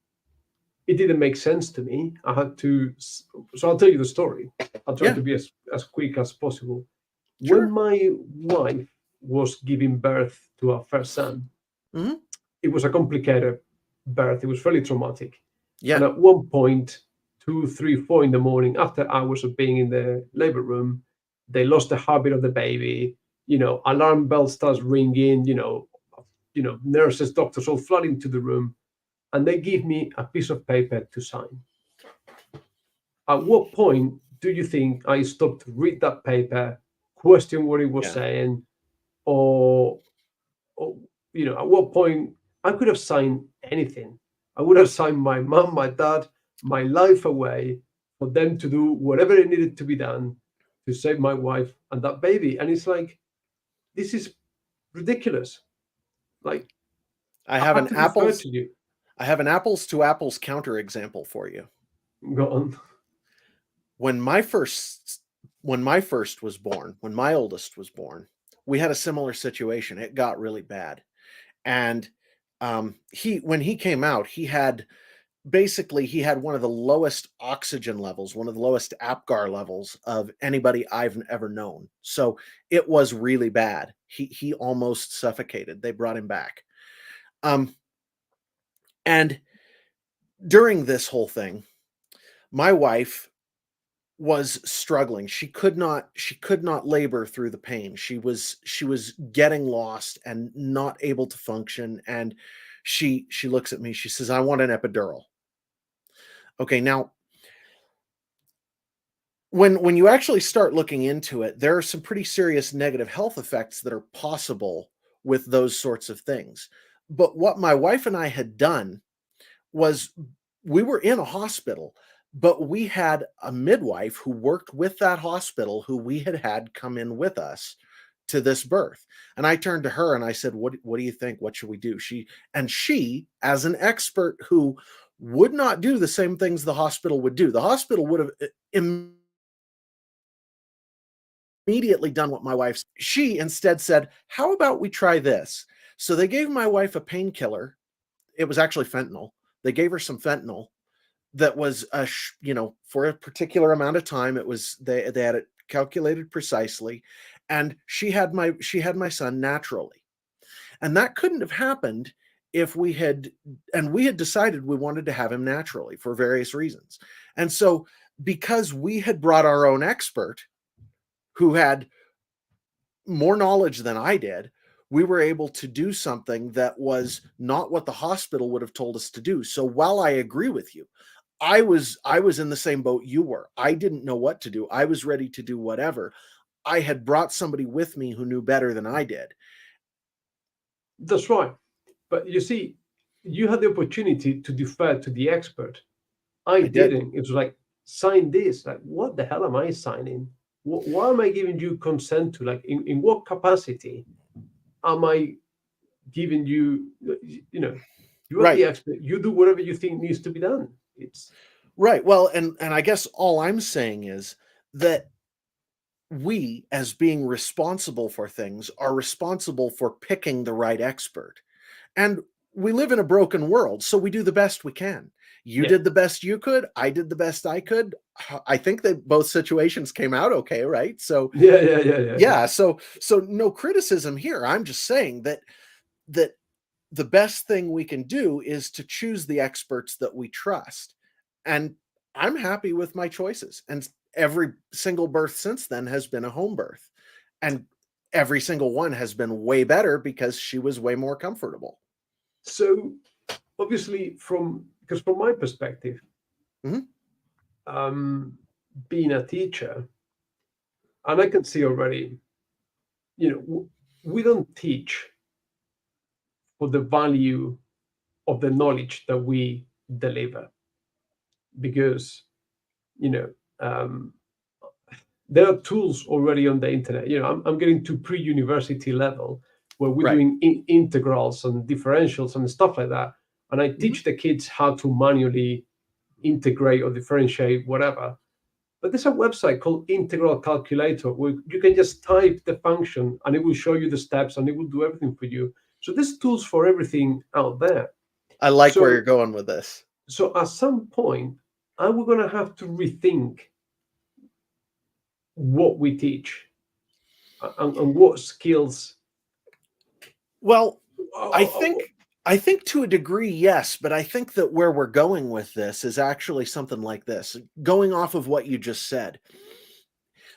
it didn't make sense to me. I had to. So I'll tell you the story. I'll try Yeah, to be as quick as possible. When sure. my wife was giving birth to our first son, Hmm. it was a complicated birth. It was fairly traumatic. And Yeah. at one point, 2, 3, 4 in the morning, after hours of being in the labor room, they lost the heartbeat of the baby. Alarm bell starts ringing. Nurses, doctors all flooding into the room, and they give me a piece of paper to sign. At what point do you think I stopped to read that paper, question what it was Yeah. saying, or, or at what point I could have signed anything? I would have signed my mom, my dad, my life away, for them to do whatever it needed to be done to save my wife and that baby. And it's like, this is ridiculous. Like, I I have have an to defer apples to you. I have an apples to apples counterexample for you. Go on. When my first when my first was born, when my oldest was born, we had a similar situation. It got really bad. And he when he came out, he had one of the lowest oxygen levels, one of the lowest APGAR levels of anybody I've ever known. So it was really bad. He almost suffocated. They brought him back. Um, and during this whole thing, my wife was struggling. She could not labor through the pain. She was getting lost and not able to function. And she looks at me. She says, "I want an epidural." Okay, now when you actually start looking into it, there are some pretty serious negative health effects that are possible with those sorts of things. But what my wife and I had done was we were in a hospital, but we had a midwife who worked with that hospital who we had had come in with us to this birth. And I turned to her and I said, what do you think? What should we do? She, as an expert who would not do the same things the hospital would do, the hospital would have immediately done what my wife's. She instead said, "How about we try this?" So they gave my wife a painkiller. It was actually fentanyl. They gave her some fentanyl that was for a particular amount of time. It was they had it calculated precisely, and she had my son naturally. And that couldn't have happened if we had decided we wanted to have him naturally for various reasons. And so because we had brought our own expert who had more knowledge than I did, we were able to do something that was not what the hospital would have told us to do. So while I agree with you, I was in the same boat you were. I didn't know what to do. I was ready to do whatever. I had brought somebody with me who knew better than I did. That's right. But you see, you had the opportunity to defer to the expert. I I did. didn't. It was like, sign this. Like, what the hell am I signing? What am I giving you consent to? Like, in what capacity am I giving you, you are the Right. expert. You do whatever you think needs to be done. It's Right. Well, and I guess all I'm saying is that we, as being responsible for things, are responsible for picking the right expert. And we live in a broken world, so we do the best we can. You Yeah. did the best you could. I did the best I could. I think that both situations came out okay, right? So Yeah, yeah, yeah, yeah, yeah. yeah, so no criticism here. I'm just saying that the best thing we can do is to choose the experts that we trust. And I'm happy with my choices. And every single birth since then has been a home birth. And every single one has been way better because she was way more comfortable. So obviously, because from my perspective, Mhm. um, being a teacher, and I can see already, we don't teach for the value of the knowledge that we deliver, because you know um, there are tools already on the internet. I'm getting to pre-university level where we're Right. doing integrals and differentials and stuff like that, and I Mhm. teach the kids how to manually integrate or differentiate whatever. But there's a website called Integral Calculator where you can just type the function and it will show you the steps and it will do everything for you. So there's tools for everything out there. I like where So you're going with this. so at some point, are we going to have to rethink what we teach, and what skills? Well, I Oh, think I think to a degree, yes, but I think that where we're going with this is actually something like this. Going off of what you just said,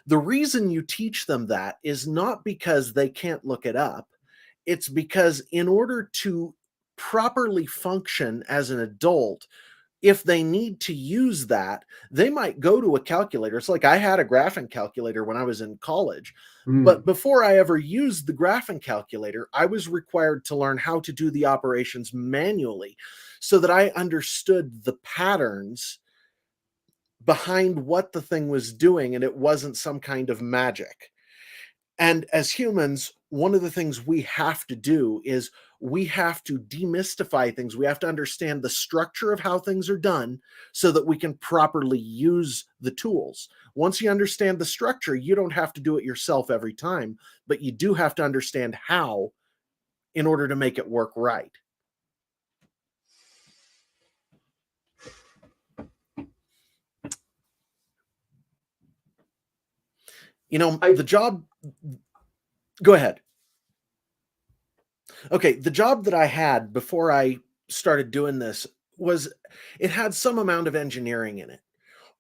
the reason you teach them that is not because they can't look it up. It's because in order to properly function as an adult, if they need to use that, they might go to a calculator. It's like I had a graphing calculator when I was in college, but mm, before I ever used the graphing calculator, I was required to learn how to do the operations manually so that I understood the patterns behind what the thing was doing and it wasn't some kind of magic. And as humans, one of the things we have to do is we have to demystify things. We have to understand the structure of how things are done so that we can properly use the tools. Once you understand the structure, you don't have to do it yourself every time, but you do have to understand how in order to make it work right. You know, the job, go ahead. Okay, the job that I had before I started doing this was, it had some amount of engineering in it.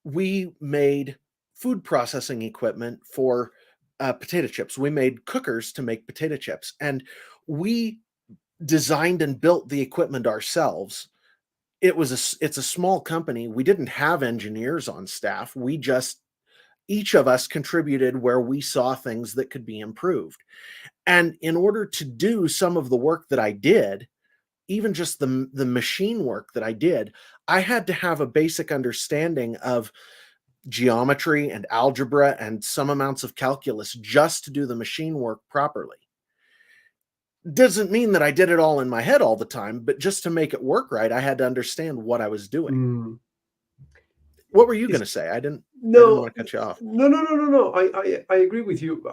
We made food processing equipment for potato chips. We made cookers to make potato chips, and we designed and built the equipment ourselves. It's a small company. We didn't have engineers on staff. We just, each of us contributed where we saw things that could be improved. And in order to do some of the work that I did, even just the machine work that I did, I had to have a basic understanding of geometry and algebra and some amounts of calculus just to do the machine work properly. Doesn't mean that I did it all in my head all the time, but just to make it work right, I had to understand what I was doing. What were you going to say? I didn't want to cut you off. No. I agree with you.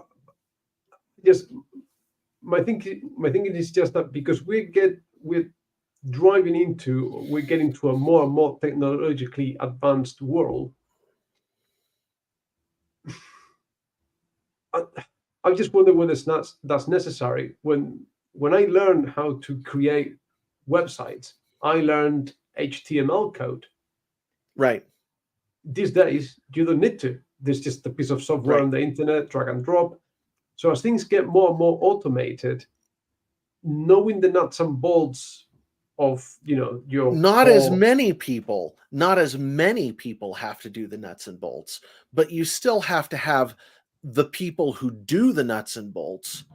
Just my thinking is just that because we're getting to a more and more technologically advanced world. I just wonder whether that's necessary. When I learned how to create websites, I learned HTML code. Right. These days, you don't need to. There's just a piece of software on the internet, drag and drop. So as things get more and more automated, knowing the nuts and bolts of your not as many people have to do the nuts and bolts, but you still have to have the people who do the nuts and bolts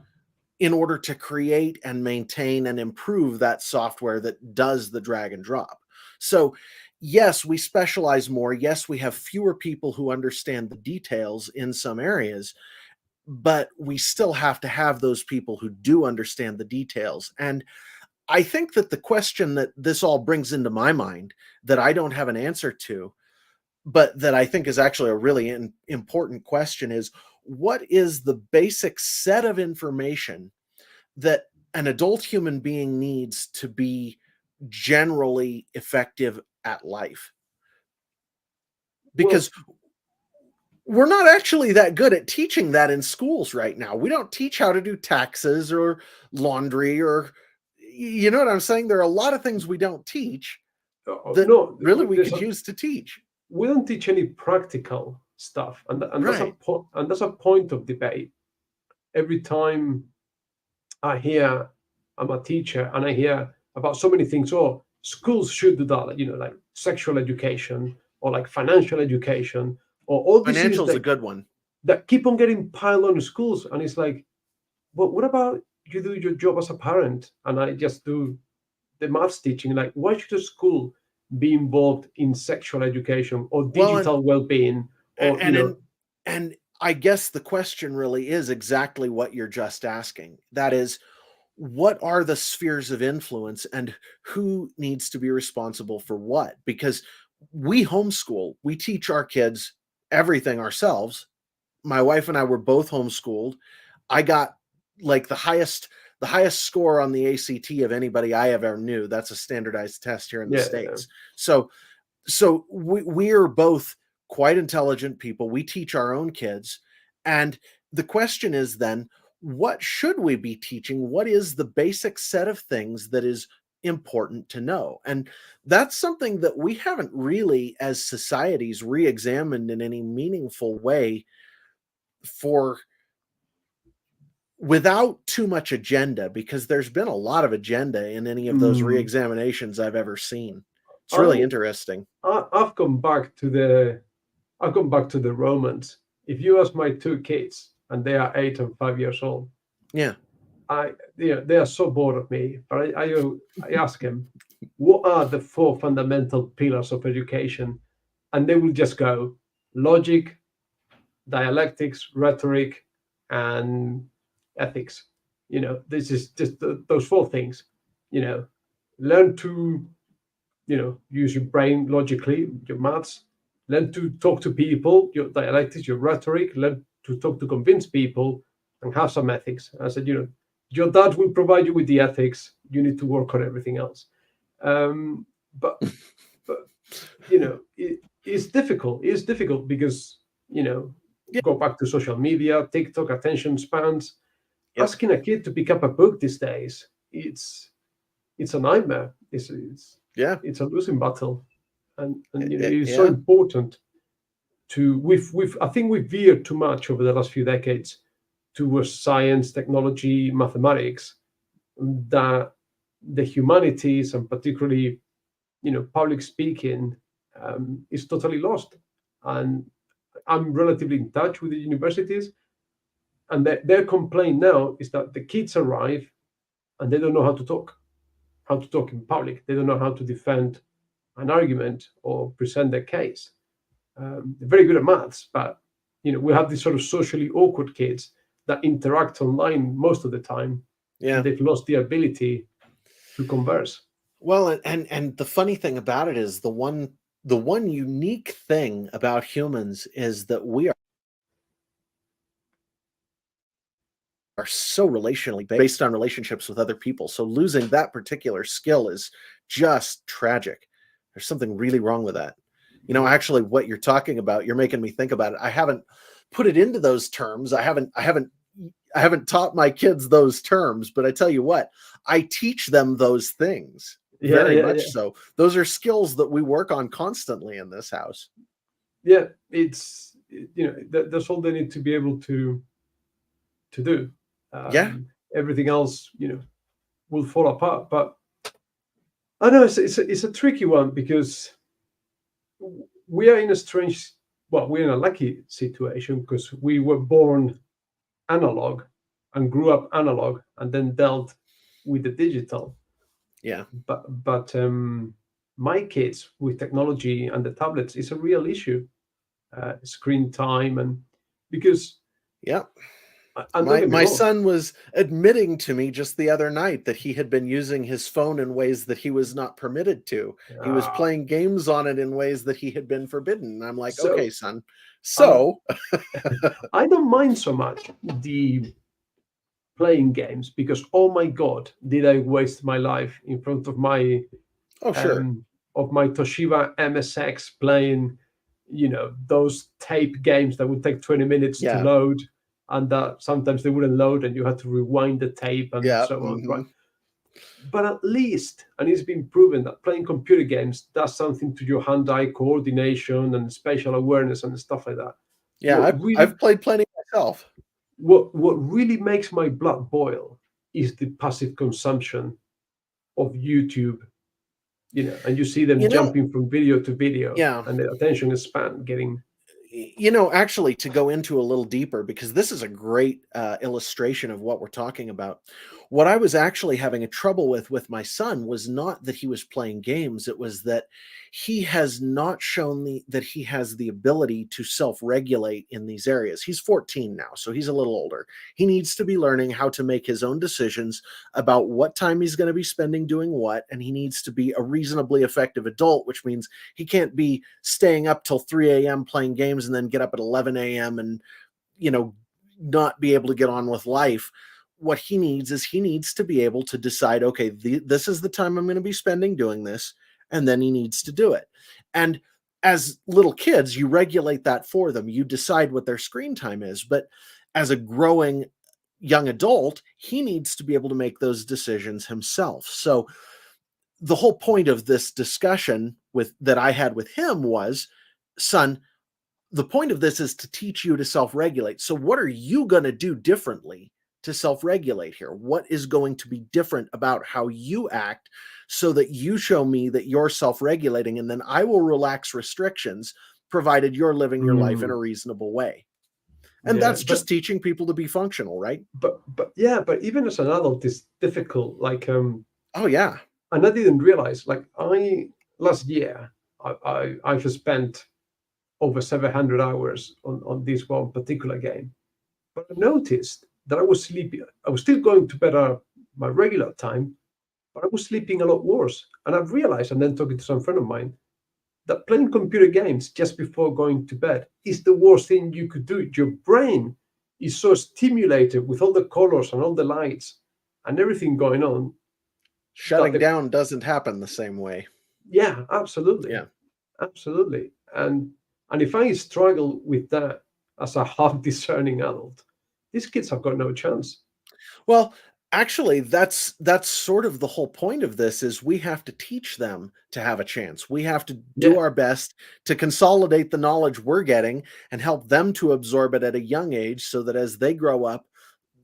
in order to create and maintain and improve that software that does the drag and drop. So yes, we specialize more. Yes, we have fewer people who understand the details in some areas, but we still have to have those people who do understand the details. And I think that the question that this all brings into my mind that I don't have an answer to, but that I think is actually a really important question, is what is the basic set of information that an adult human being needs to be generally effective at life? Because we're not actually that good at teaching that in schools right now. We don't teach how to do taxes or laundry, or, you know what I'm saying? There are a lot of things we don't teach that really we could use to teach. We don't teach any practical stuff, and that's a point of debate. Every time I'm a teacher and I hear about so many things, schools should do that, like sexual education or like financial education or all these things. Financial's a good one. That keep on getting piled on schools, and it's like, but what about you do your job as a parent and I just do the maths teaching? Like, why should a school be involved in sexual education or digital well-being? And I guess the question really is exactly what you're just asking. That is, what are the spheres of influence and who needs to be responsible for what? Because we homeschool, we teach our kids everything ourselves. My wife and I were both homeschooled. I got like the highest score on the ACT of anybody I ever knew. That's a standardized test here in the States. So we are both quite intelligent people. We teach our own kids. And the question is then, what should we be teaching? What is the basic set of things that is important to know? And that's something that we haven't really, as societies, re-examined in any meaningful way without too much agenda, because there's been a lot of agenda in any of those re-examinations I've ever seen. It's really interesting. I've gone back to the Romans. If you ask my two kids, and they are 8 and 5 years old, they are so bored of me. But I ask them, what are the 4 fundamental pillars of education? And they will just go logic, dialectics, rhetoric, and ethics. This is just those 4 things. you know, learn to, use your brain logically, your maths, learn to talk to people, your dialectics, your rhetoric, learn to talk to convince people, and have some ethics. I said, your dad will provide you with the ethics. You need to work on everything else. Um, but but it's difficult. It's difficult because Yeah. go back to social media, TikTok, attention spans. Yep. Asking a kid to pick up a book these days, it's a nightmare. Yeah. It's a losing battle, and it's so Yeah. important to we've I think we've veered too much over the last few decades towards science, technology, mathematics, that the humanities, and particularly public speaking, is totally lost. And I'm relatively in touch with the universities, and their complaint now is that the kids arrive and they don't know how to talk in public. They don't know how to defend an argument or present their case. They're very good at maths, but we have these sort of socially awkward kids that interact online most of the time, and Yeah. they've lost the ability to converse. Well, and the funny thing about it is the one unique thing about humans is that we are so relationally based on relationships with other people. So losing that particular skill is just tragic. There's something really wrong with that. Actually, what you're talking about, you're making me think about it. I haven't put it into those terms. I haven't taught my kids those terms, but I tell you what, I teach them those things Yeah, very yeah, much yeah, so. Those are skills that we work on constantly in this house. yeah. It's that's all they need to be able to do. Yeah. Everything else, will fall apart. But I know it's a tricky one because we are in a strange, well, we're in a lucky situation because we were born analog and grew up analog and then dealt with the digital. Yeah. But my kids with technology and the tablets is a real issue. Screen time, and because Yeah. and don't My get me my wrong. son was admitting to me just the other night that he had been using his phone in ways that he was not permitted to. He was uh, playing games on it in ways that he had been forbidden. And I'm like, okay, so son. uh, So I don't mind so much the playing games because, oh my god, did I waste my life in front oh sure. um, of my Toshiba MSX playing, those tape games that would take 20 minutes to Yeah. load, and that sometimes they wouldn't load and you had to rewind the tape and Yeah. so on, right? Hmm. But at least, and it's been proven that playing computer games does something to your hand-eye coordination and spatial awareness and stuff like that. Yeah. What I've really played plenty myself. what really makes my blood boil is the passive consumption of YouTube, and you see them You know, jumping from video to video, yeah. and the attention span getting. Actually, to go into a little deeper, because this is a great illustration of what we're talking about. What I was actually having a trouble with my son was not that he was playing games. It was that he has not shown that he has the ability to self-regulate in these areas. He's 14 now, so he's a little older. He needs to be learning how to make his own decisions about what time he's going to be spending doing what, and he needs to be a reasonably effective adult, which means he can't be staying up till 3 a.m. playing games and then get up at 11 a.m. and, you know, not be able to get on with life. What he needs is he needs to be able to decide, okay, this is the time I'm going to be spending doing this. And then he needs to do it. And as little kids, you regulate that for them. You decide what their screen time is. But as a growing young adult, he needs to be able to make those decisions himself. So the whole point of this discussion that I had with him was, son, the point of this is to teach you to self-regulate. So what are you going to do differently to self-regulate here? What is going to be different about how you act so that you show me that you're self-regulating, and then I will relax restrictions provided you're living your life in a Mm, reasonable way. And yeah, that's just teaching people to be functional, right? but yeah, but even as an adult, it's difficult. Like, Oh yeah. and I didn't realize. Like, I last year, I've spent over 700 hours on this one particular game. But I noticed that I was sleepy. I was still going to bed at my regular time, but I was sleeping a lot worse. And I've realized, and then talking to some friend of mine, that playing computer games just before going to bed is the worst thing you could do. Your brain is so stimulated with all the colors and all the lights and everything going on that Shutting down doesn't happen the same way. yeah, absolutely, Yeah. absolutely. And if I struggle with that as a half discerning adult, these kids have got no chance. Well, actually, that's sort of the whole point of this is we have to teach them to have a chance. We have to do Yeah, our best to consolidate the knowledge we're getting and help them to absorb it at a young age so that as they grow up,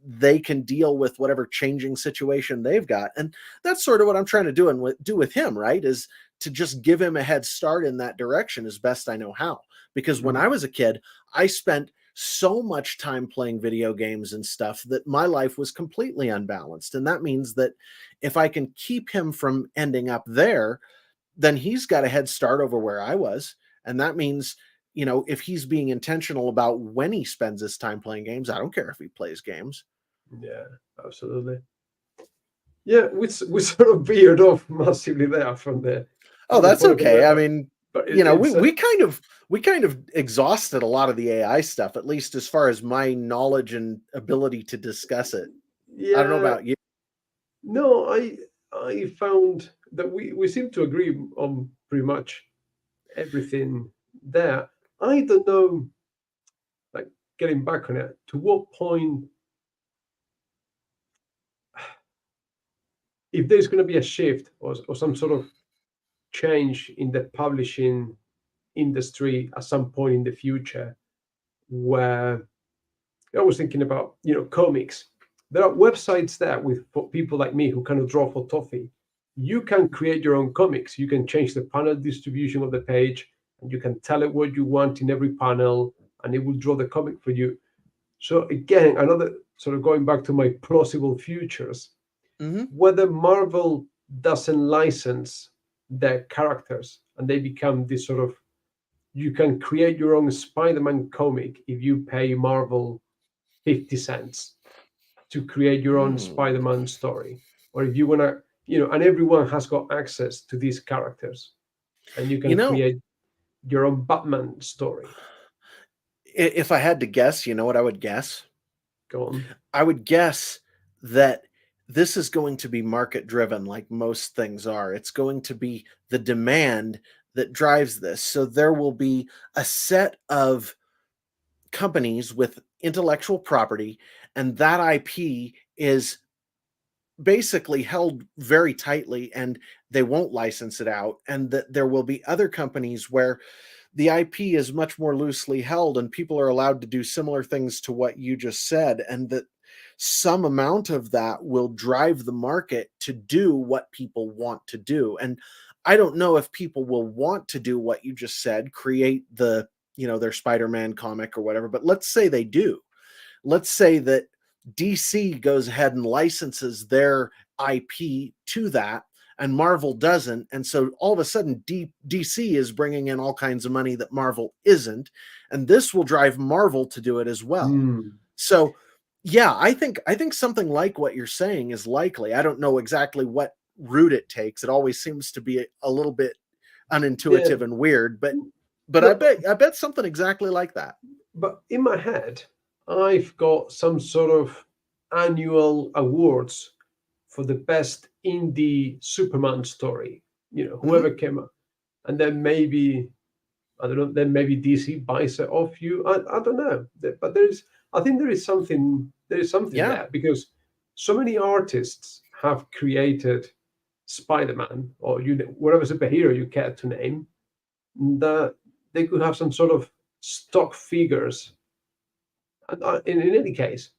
they can deal with whatever changing situation they've got. And that's sort of what I'm trying to do and do with him, right? Is to just give him a head start in that direction as best I know how. Because when mm, I was a kid, I spent so much time playing video games and stuff that my life was completely unbalanced. And that means that if I can keep him from ending up there, then he's got a head start over where I was. And that means, if he's being intentional about when he spends his time playing games, I don't care if he plays games. yeah, absolutely. Yeah, we sort of veered off massively there Oh, from the that's point we were, okay. I mean, but we it's we kind of exhausted a lot of the AI stuff, at least as far as my knowledge and ability to discuss it. I don't know yeah. about you. No, I found that we seem to agree on pretty much everything there. I don't know, like getting back on it, to what point, if there's going to be a shift or some sort of change in the publishing industry at some point in the future, where I was thinking about, comics. There are websites there with for people like me who kind of draw for toffee. You can create your own comics. You can change the panel distribution of the page, and you can tell it what you want in every panel, and it will draw the comic for you. So again, another sort of going back to my plausible futures, Hmm. whether Marvel doesn't license their characters and they become this sort of, you can create your own Spider-Man comic if you pay Marvel 50 cents to create your own Mm. Spider-Man story. Or if you want to, and everyone has got access to these characters and you You can know, create your own Batman story. if I had to guess, you know what I would guess? Go on. I would guess that this is going to be market driven, like most things are. It's going to be the demand that drives this. So there will be a set of companies with intellectual property, and that IP is basically held very tightly and they won't license it out. And that there will be other companies where the IP is much more loosely held and people are allowed to do similar things to what you just said. And that some amount of that will drive the market to do what people want to do. And I don't know if people will want to do what you just said, create their Spider-Man comic or whatever, but let's say they do. Let's say that DC goes ahead and licenses their IP to that, and Marvel doesn't. And so all of a sudden, DC is bringing in all kinds of money that Marvel isn't. And this will drive Marvel to do it as well. Hmm. So, yeah, I think something like what you're saying is likely. I don't know exactly what route it takes. It always seems to be a little bit Yeah. unintuitive and weird, but I No, bet something exactly like that. but in my head, I've got some sort of annual awards for the best indie Superman story. Hmm. Whoever came up, and then maybe I don't know. Then maybe DC buys it off you. I don't know. But I think there is something Yeah. there because so many artists have created Spider-Man or whatever superhero you care to name, that they could have some sort of stock figures. And in any case,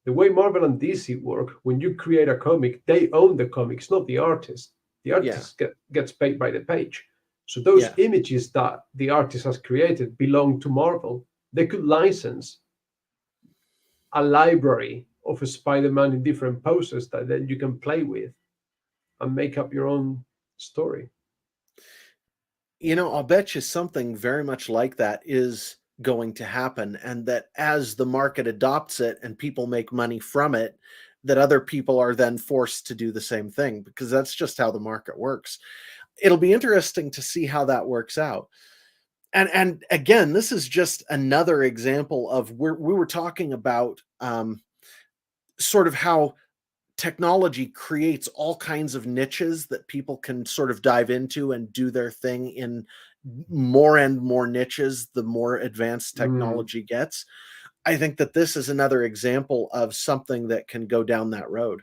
the way Marvel and DC work, when you create a comic, they own the comics, not the artist. The Yeah. artist gets paid by the page. So those Yeah. images that the artist has created belong to Marvel. They could license a library of a Spider-Man in different poses that then you can play with and make up your own story. I'll bet you something very much like that is going to happen, and that as the market adopts it and people make money from it, that other people are then forced to do the same thing, because that's just how the market works. It'll be interesting to see how that works out. And again, this is just another example of where we were talking about sort of how technology creates all kinds of niches that people can sort of dive into and do their thing in more and more niches the more advanced technology gets. I think that this is another example of something that can go down that road.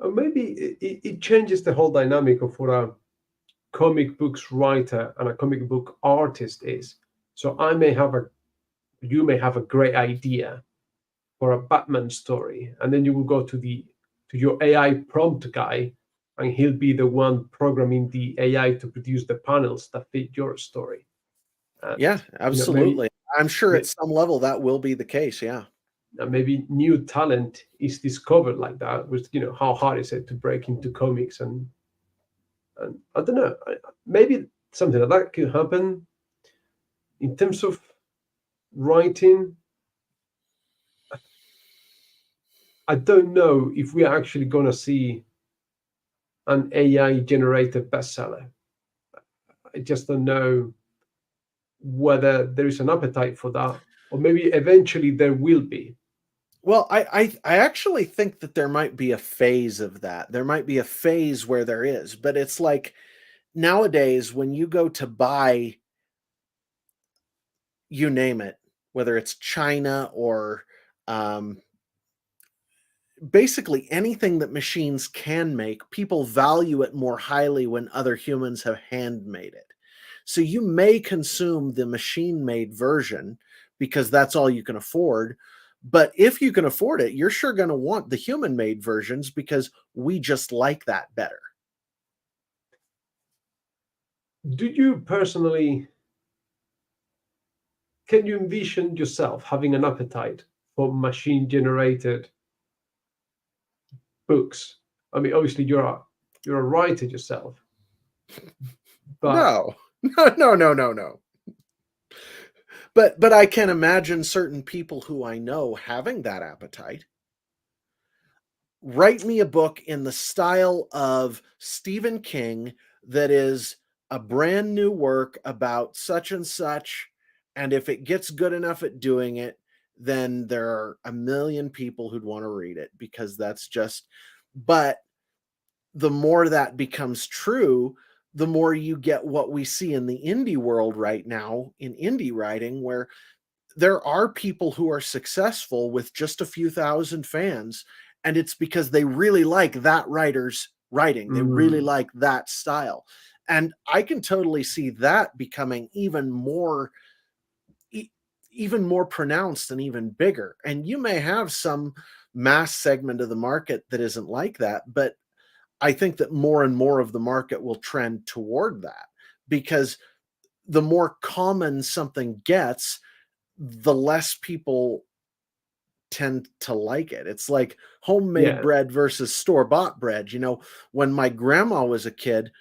Or maybe it changes the whole dynamic of what a comic books writer and a comic book artist is. So you may have a great idea for a Batman story, and then you will go to your AI prompt guy, and he'll be the one programming the AI to produce the panels that fit your story. And Yeah, maybe absolutely. I'm sure at some level that will be the case. Yeah. maybe new talent is discovered like that. With how hard is it to break into comics, and I don't know. Maybe something like that could happen in terms of writing. I don't know if we're actually going to see an AI generated bestseller. I just don't know whether there is an appetite for that, or maybe eventually there will be. Well, I actually think that there might be a phase of that. There might be a phase where there is, but it's like nowadays when you go to buy, you name it, whether it's China or um, basically anything that machines can make, people value it more highly when other humans have handmade it. So you may consume the machine made version because that's all you can afford. But if you can afford it, you're sure going to want the human made versions because we just like that better. Do you personally, can you envision yourself having an appetite for machine generated books? I mean, obviously you're a writer yourself, but No, no. But I can imagine certain people who I know having that appetite. Write me a book in the style of Stephen King that is a brand new work about such and such. And if it gets good enough at doing it, then there are a million people who'd want to read it because that's just, but the more that becomes true, the more you get what we see in the indie world right now in indie writing, where there are people who are successful with just a few thousand fans, and it's because they really like that writer's writing. They really like that style. And I can totally see that becoming even more pronounced and even bigger. And you may have some mass segment of the market that isn't like that, but I think that more and more of the market will trend toward that, because the more common something gets, the less people tend to like it. It's like homemade yeah, bread versus store-bought bread. When my grandma was a kid,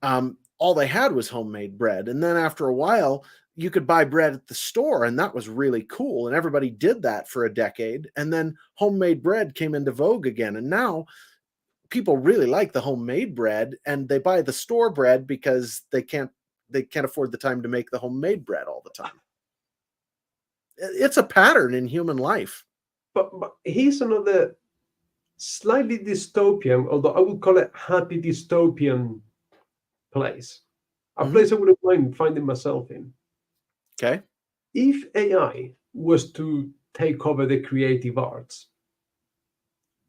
all they had was homemade bread. And then after a while, you could buy bread at the store, and that was really cool. And everybody did that for a decade. And then homemade bread came into vogue again. And now people really like the homemade bread, and they buy the store bread because they can't afford the time to make the homemade bread all the time. It's a pattern in human life. but here's another slightly dystopian, although I would call it happy dystopian place. A place I wouldn't mind finding myself in. Okay. If AI was to take over the creative arts,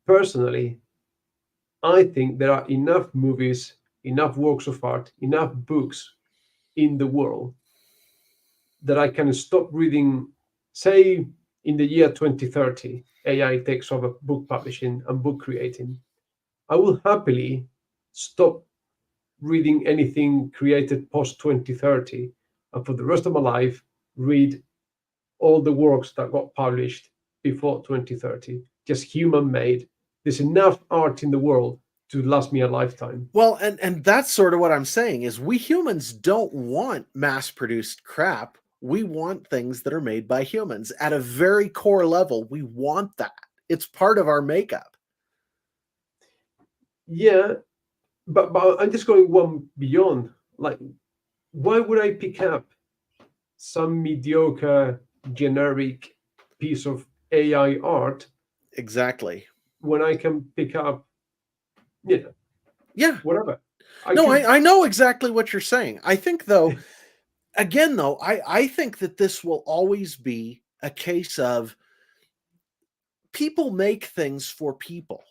personally, I think there are enough movies, enough works of art, enough books in the world that I can stop reading. Say, in the year 2030, AI takes over book publishing and book creating. I will happily stop reading anything created post 2030, and for the rest of my life read all the works that got published before 2030, just human made. There's enough art in the world to last me a lifetime. Well, and that's sort of what I'm saying is we humans don't want mass-produced crap. We want things that are made by humans. At a very core level, we want that. It's part of our makeup. Yeah, but I'm just going one beyond. Like, why would I pick up some mediocre, generic piece of AI art Exactly. when I can pick up, you know, Yeah. whatever? I No, can. I know exactly what you're saying. I think though, again though, I think that this will always be a case of people make things for people.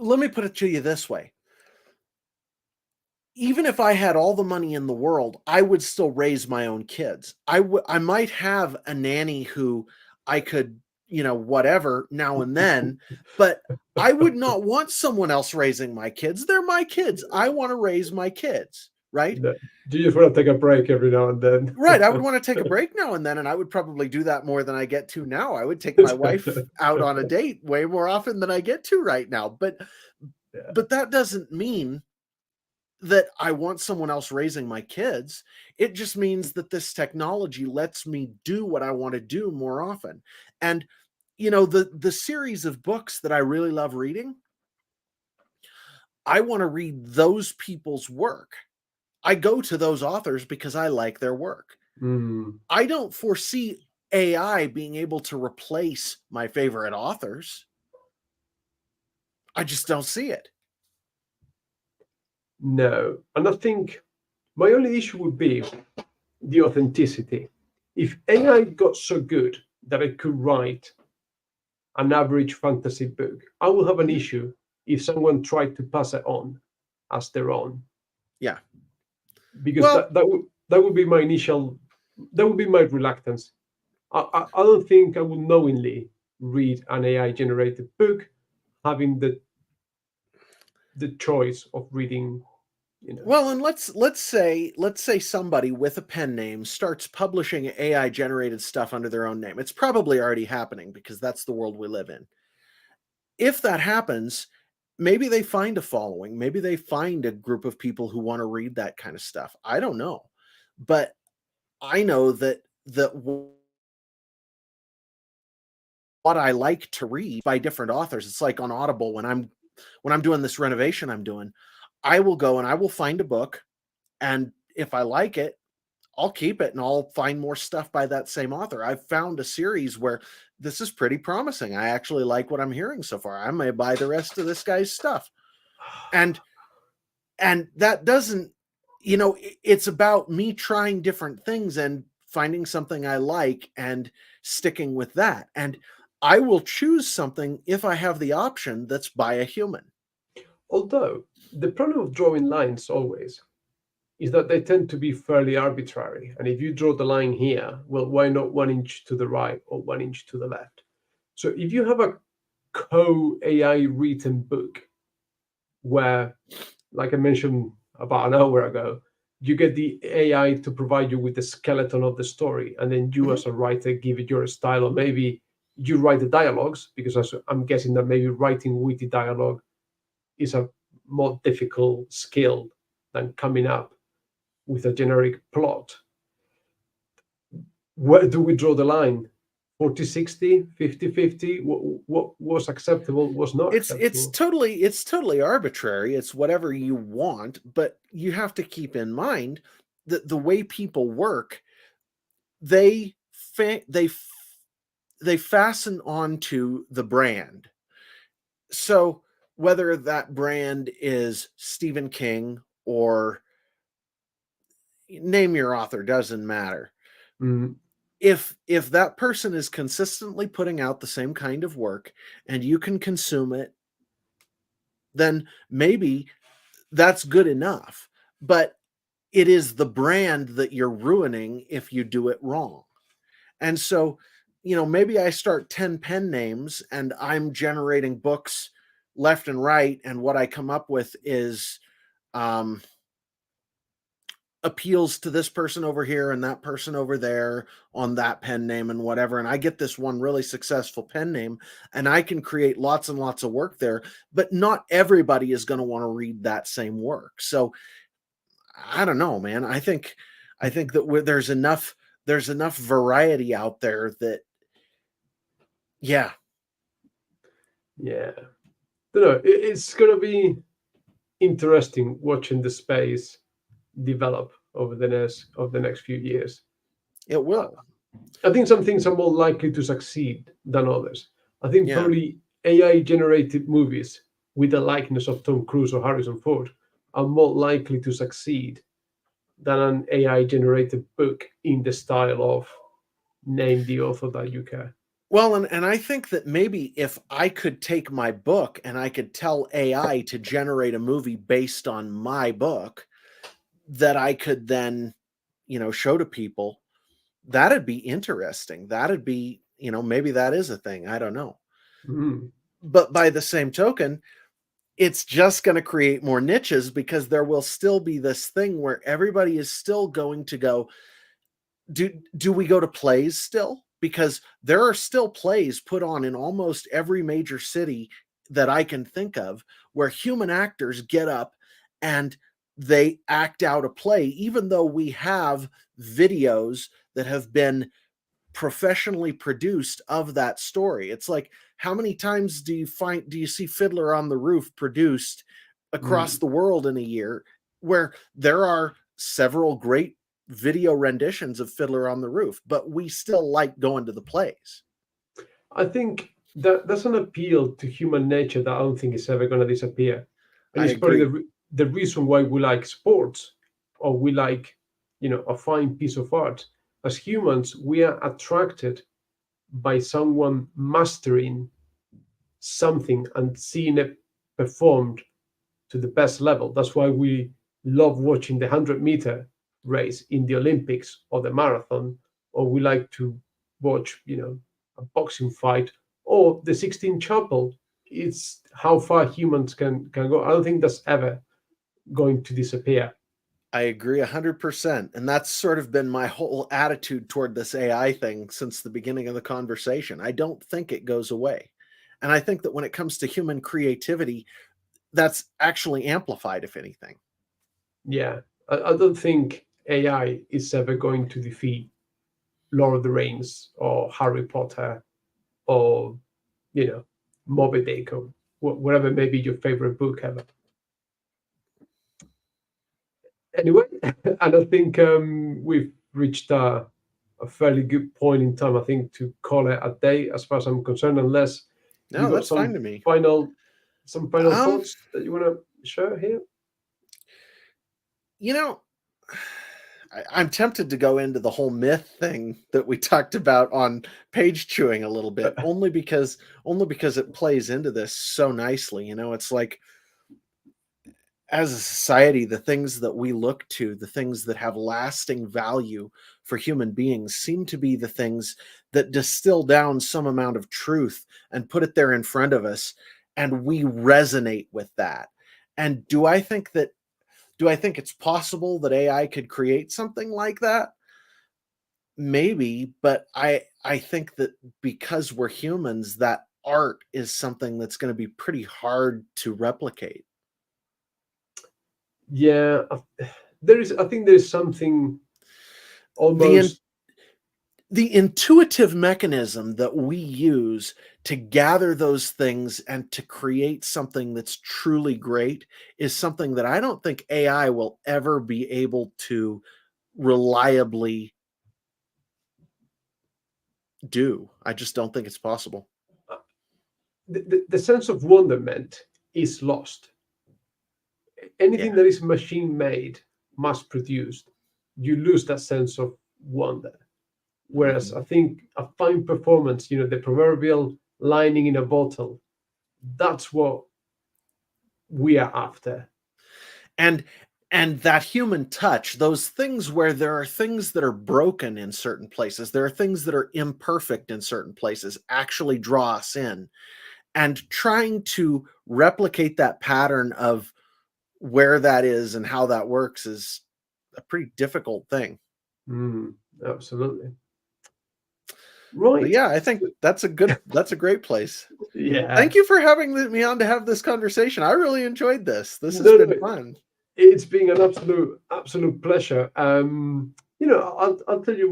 Let me put it to you this way. Even if I had all the money in the world, I would still raise my own kids. I might have a nanny who I could, whatever now and then, but I would not want someone else raising my kids. They're my kids. I want to raise my kids, right? No. Do you just want to take a break every now and then? Right. I would want to take a break now and then, and I would probably do that more than I get to now. I would take my wife out on a date way more often than I get to right now. But Yeah. but that doesn't mean that I want someone else raising my kids. It just means that this technology lets me do what I want to do more often. And the series of books that I really love reading, I want to read those people's work. I go to those authors because I like their work. Mm. I don't foresee AI being able to replace my favorite authors. I just don't see it. No. And I think my only issue would be the authenticity. If AI got so good that it could write an average fantasy book, I will have an Mhm. issue if someone tried to pass it on as their own, Yeah. because Well, that would be my initial, that would be my reluctance. I don't think I would knowingly read an AI generated book, having the choice of reading, you know. Well, and let's say somebody with a pen name starts publishing AI generated stuff under their own name. It's probably already happening because that's the world we live in. If that happens, maybe they find a following, maybe they find a group of people who want to read that kind of stuff. I don't know. But I know that what I like to read by different authors. It's like on Audible when I'm doing this renovation I'm doing, I will go and I will find a book, and if I like it, I'll keep it and I'll find more stuff by that same author. I've found a series where this is pretty promising. I actually like what I'm hearing so far. I may buy the rest of this guy's stuff. And that doesn't, it's about me trying different things and finding something I like and sticking with that. And I will choose something if I have the option that's by a human. Although the problem of drawing lines always is that they tend to be fairly arbitrary. And if you draw the line here, well, why not 1 inch to the right or 1 inch to the left? So if you have a co AI written book where, like I mentioned about an hour ago, you get the AI to provide you with the skeleton of the story, and then you, Mhm. as a writer, give it your style, or maybe you write the dialogues, because I'm guessing that maybe writing witty dialogue is a more difficult skill than coming up with a generic plot. Where do we draw the line? 40-60, 50-50? What was acceptable, was not It's acceptable? totally arbitrary. It's whatever you want, but you have to keep in mind that the way people work, they fa- they f- they fasten onto the brand. So whether that brand is Stephen King or name your author, doesn't matter. Mm, If that person is consistently putting out the same kind of work and you can consume it, then maybe that's good enough. But it is the brand that you're ruining if you do it wrong. And so, maybe I start 10 pen names and I'm generating books left and right. And what I come up with is um, appeals to this person over here and that person over there on that pen name and whatever. And I get this one really successful pen name and I can create lots and lots of work there. But not everybody is going to want to read that same work. So I don't know, man. I think that there's enough variety out there that, yeah. yeah. don't know. It's gonna be interesting watching the space develop over the next few years. It Uh, will. I think some things are more likely to succeed than others. I think Yeah. probably AI generated movies with the likeness of Tom Cruise or Harrison Ford are more likely to succeed than an AI generated book in the style of name the author that you care. Well, and I think that maybe if I could take my book and I could tell AI to generate a movie based on my book that I could then, show to people, that'd be interesting. That'd be, maybe that is a thing. I don't know. Mm, But by the same token, it's just going to create more niches because there will still be this thing where everybody is still going to go, do we go to plays still? Because there are still plays put on in almost every major city that I can think of where human actors get up and they act out a play, even though we have videos that have been professionally produced of that story. It's like, how many times do you see Fiddler on the Roof produced across mm. the world in a year, where there are several great video renditions of Fiddler on the Roof, but we still like going to the plays. I think that that's an appeal to human nature that I don't think is ever going to disappear, and I it's probably agree. the reason why we like sports or we like a fine piece of art. As humans, we are attracted by someone mastering something and seeing it performed to the best level. That's why we love watching the 100-meter race in the Olympics or the marathon, or we like to watch, a boxing fight or the 16 Chapel. It's how far humans can go. I don't think that's ever going to disappear. I agree 100%. And that's sort of been my whole attitude toward this AI thing since the beginning of the conversation. I don't think it goes away. And I think that when it comes to human creativity, that's actually amplified, if anything. Yeah, I don't think AI is ever going to defeat Lord of the Rings or Harry Potter or Moby Dick or whatever may be your favorite book ever. Anyway, and I think we've reached a fairly good point in time. I think to call it a day, as far as I'm concerned, unless you No, got that's fine to me. some final Um, thoughts that you want to share here. you know, I'm tempted to go into the whole myth thing that we talked about on page chewing a little bit, only because it plays into this so nicely. It's like, as a society, the things that we look to, the things that have lasting value for human beings, seem to be the things that distill down some amount of truth and put it there in front of us, and we resonate with that. And do I think it's possible that AI could create something like that? Maybe, but I think that because we're humans, that art is something that's going to be pretty hard to replicate. Yeah, there is. I think there is something The in, almost. the intuitive mechanism that we use to gather those things and to create something that's truly great is something that I don't think AI will ever be able to reliably do. I just don't think it's possible. The sense of wonderment is lost. Anything Yeah. that is machine made, mass produced, you lose that sense of wonder. Whereas I think a fine performance, the proverbial lining in a bottle, that's what we are after. and and that human touch, those things where there are things that are broken in certain places, there are things that are imperfect in certain places, actually draw us in. And trying to replicate that pattern of where that is and how that works is a pretty difficult thing. Mm, absolutely. But Right. yeah, I think that's a great place. Yeah. Thank you for having me on to have this conversation. I really enjoyed this. This has No, been no, fun. it's been an absolute pleasure. I'll tell you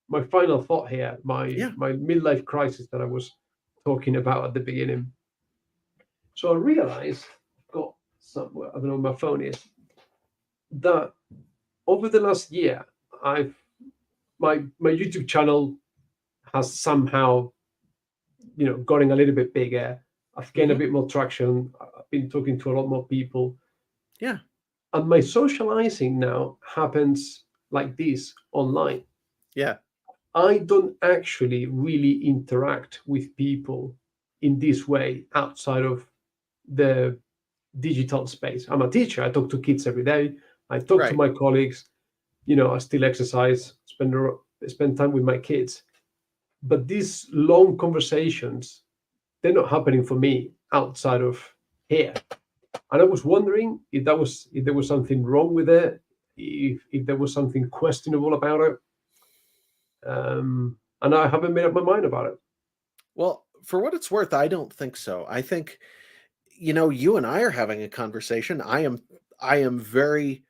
my final thought here, my Yeah. my midlife crisis that I was talking about at the beginning. So I realized, got somewhere, I don't know where my phone is, that over the last year, I've my YouTube channel has somehow, gotten a little bit bigger. I've gained a Hmm. bit more traction. I've been talking to a lot more people, Yeah. and my socializing now happens like this online. Yeah. I don't actually really interact with people in this way outside of the digital space. I'm a teacher. I talk to kids every day. I talk to Right. my colleagues. I still exercise, spend time with my kids. But these long conversations, they're not happening for me outside of here. And I was wondering if there was something wrong with it, if there was something questionable about it. And I haven't made up my mind about it. Well, for what it's worth, I don't think so. I think, you and I are having a conversation. I am very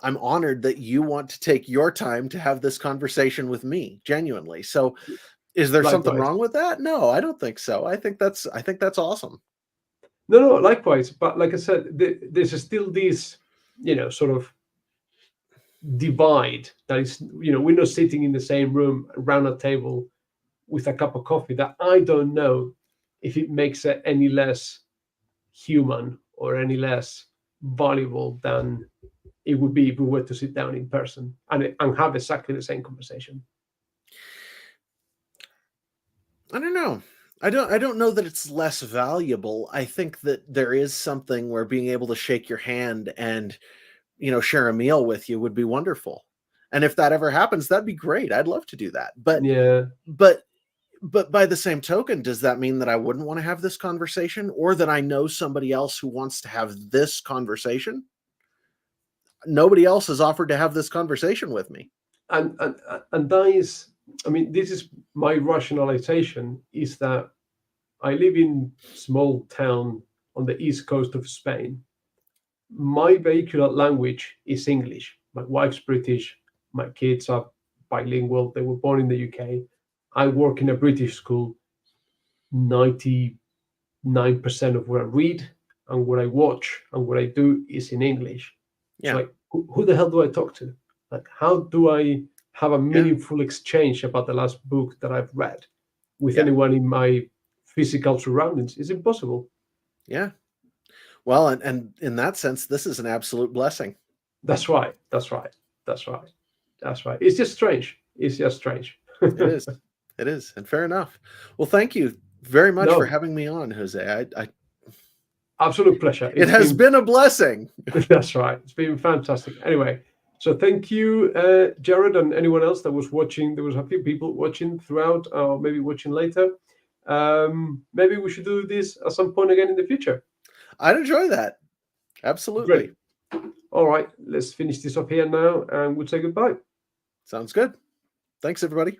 I'm honored that you want to take your time to have this conversation with me, genuinely. So, is there something Likewise. wrong with that? No, I don't think so. I think that's awesome. No, no, likewise. But like I said, there's still this, sort of divide that is, we're not sitting in the same room around a table with a cup of coffee, that I don't know if it makes it any less human or any less valuable than it would be if we were to sit down in person and have exactly the same conversation. I don't know. I don't know that it's less valuable. I think that there is something where being able to shake your hand and, share a meal with you would be wonderful. And if that ever happens, that'd be great. I'd love to do that. But Yeah. but but by the same token, does that mean that I wouldn't want to have this conversation or that I know somebody else who wants to have this conversation? Nobody else has offered to have this conversation with me. And that is, I mean, this is my rationalization, is that I live in small town on the east coast of Spain. My vehicular language is English. My wife's British. My kids are bilingual. They were born in the UK. I work in a British school. 99% of what I read and what I watch and what I do is in English. So, Yeah. like, who the hell do I talk to? Like, how do I have a Yeah. meaningful exchange about the last book that I've read with Yeah. anyone in my physical surroundings? It's impossible. Yeah. Well, and in that sense, this is an absolute blessing. That's right. That's right. That's right. That's right. It's just strange. It's just strange. It is. It is. And fair enough. Well, thank you very much for No, having me on, Jose. absolute pleasure. It It's has been been a blessing. That's right. It's been fantastic. Anyway, so thank you, Jared, and anyone else that was watching. There was a few people watching throughout, or maybe watching later. Maybe we should do this at some point again in the future. I'd enjoy that. Absolutely. Great. All right, let's finish this up here now, and we'll say goodbye. Sounds good. Thanks, everybody.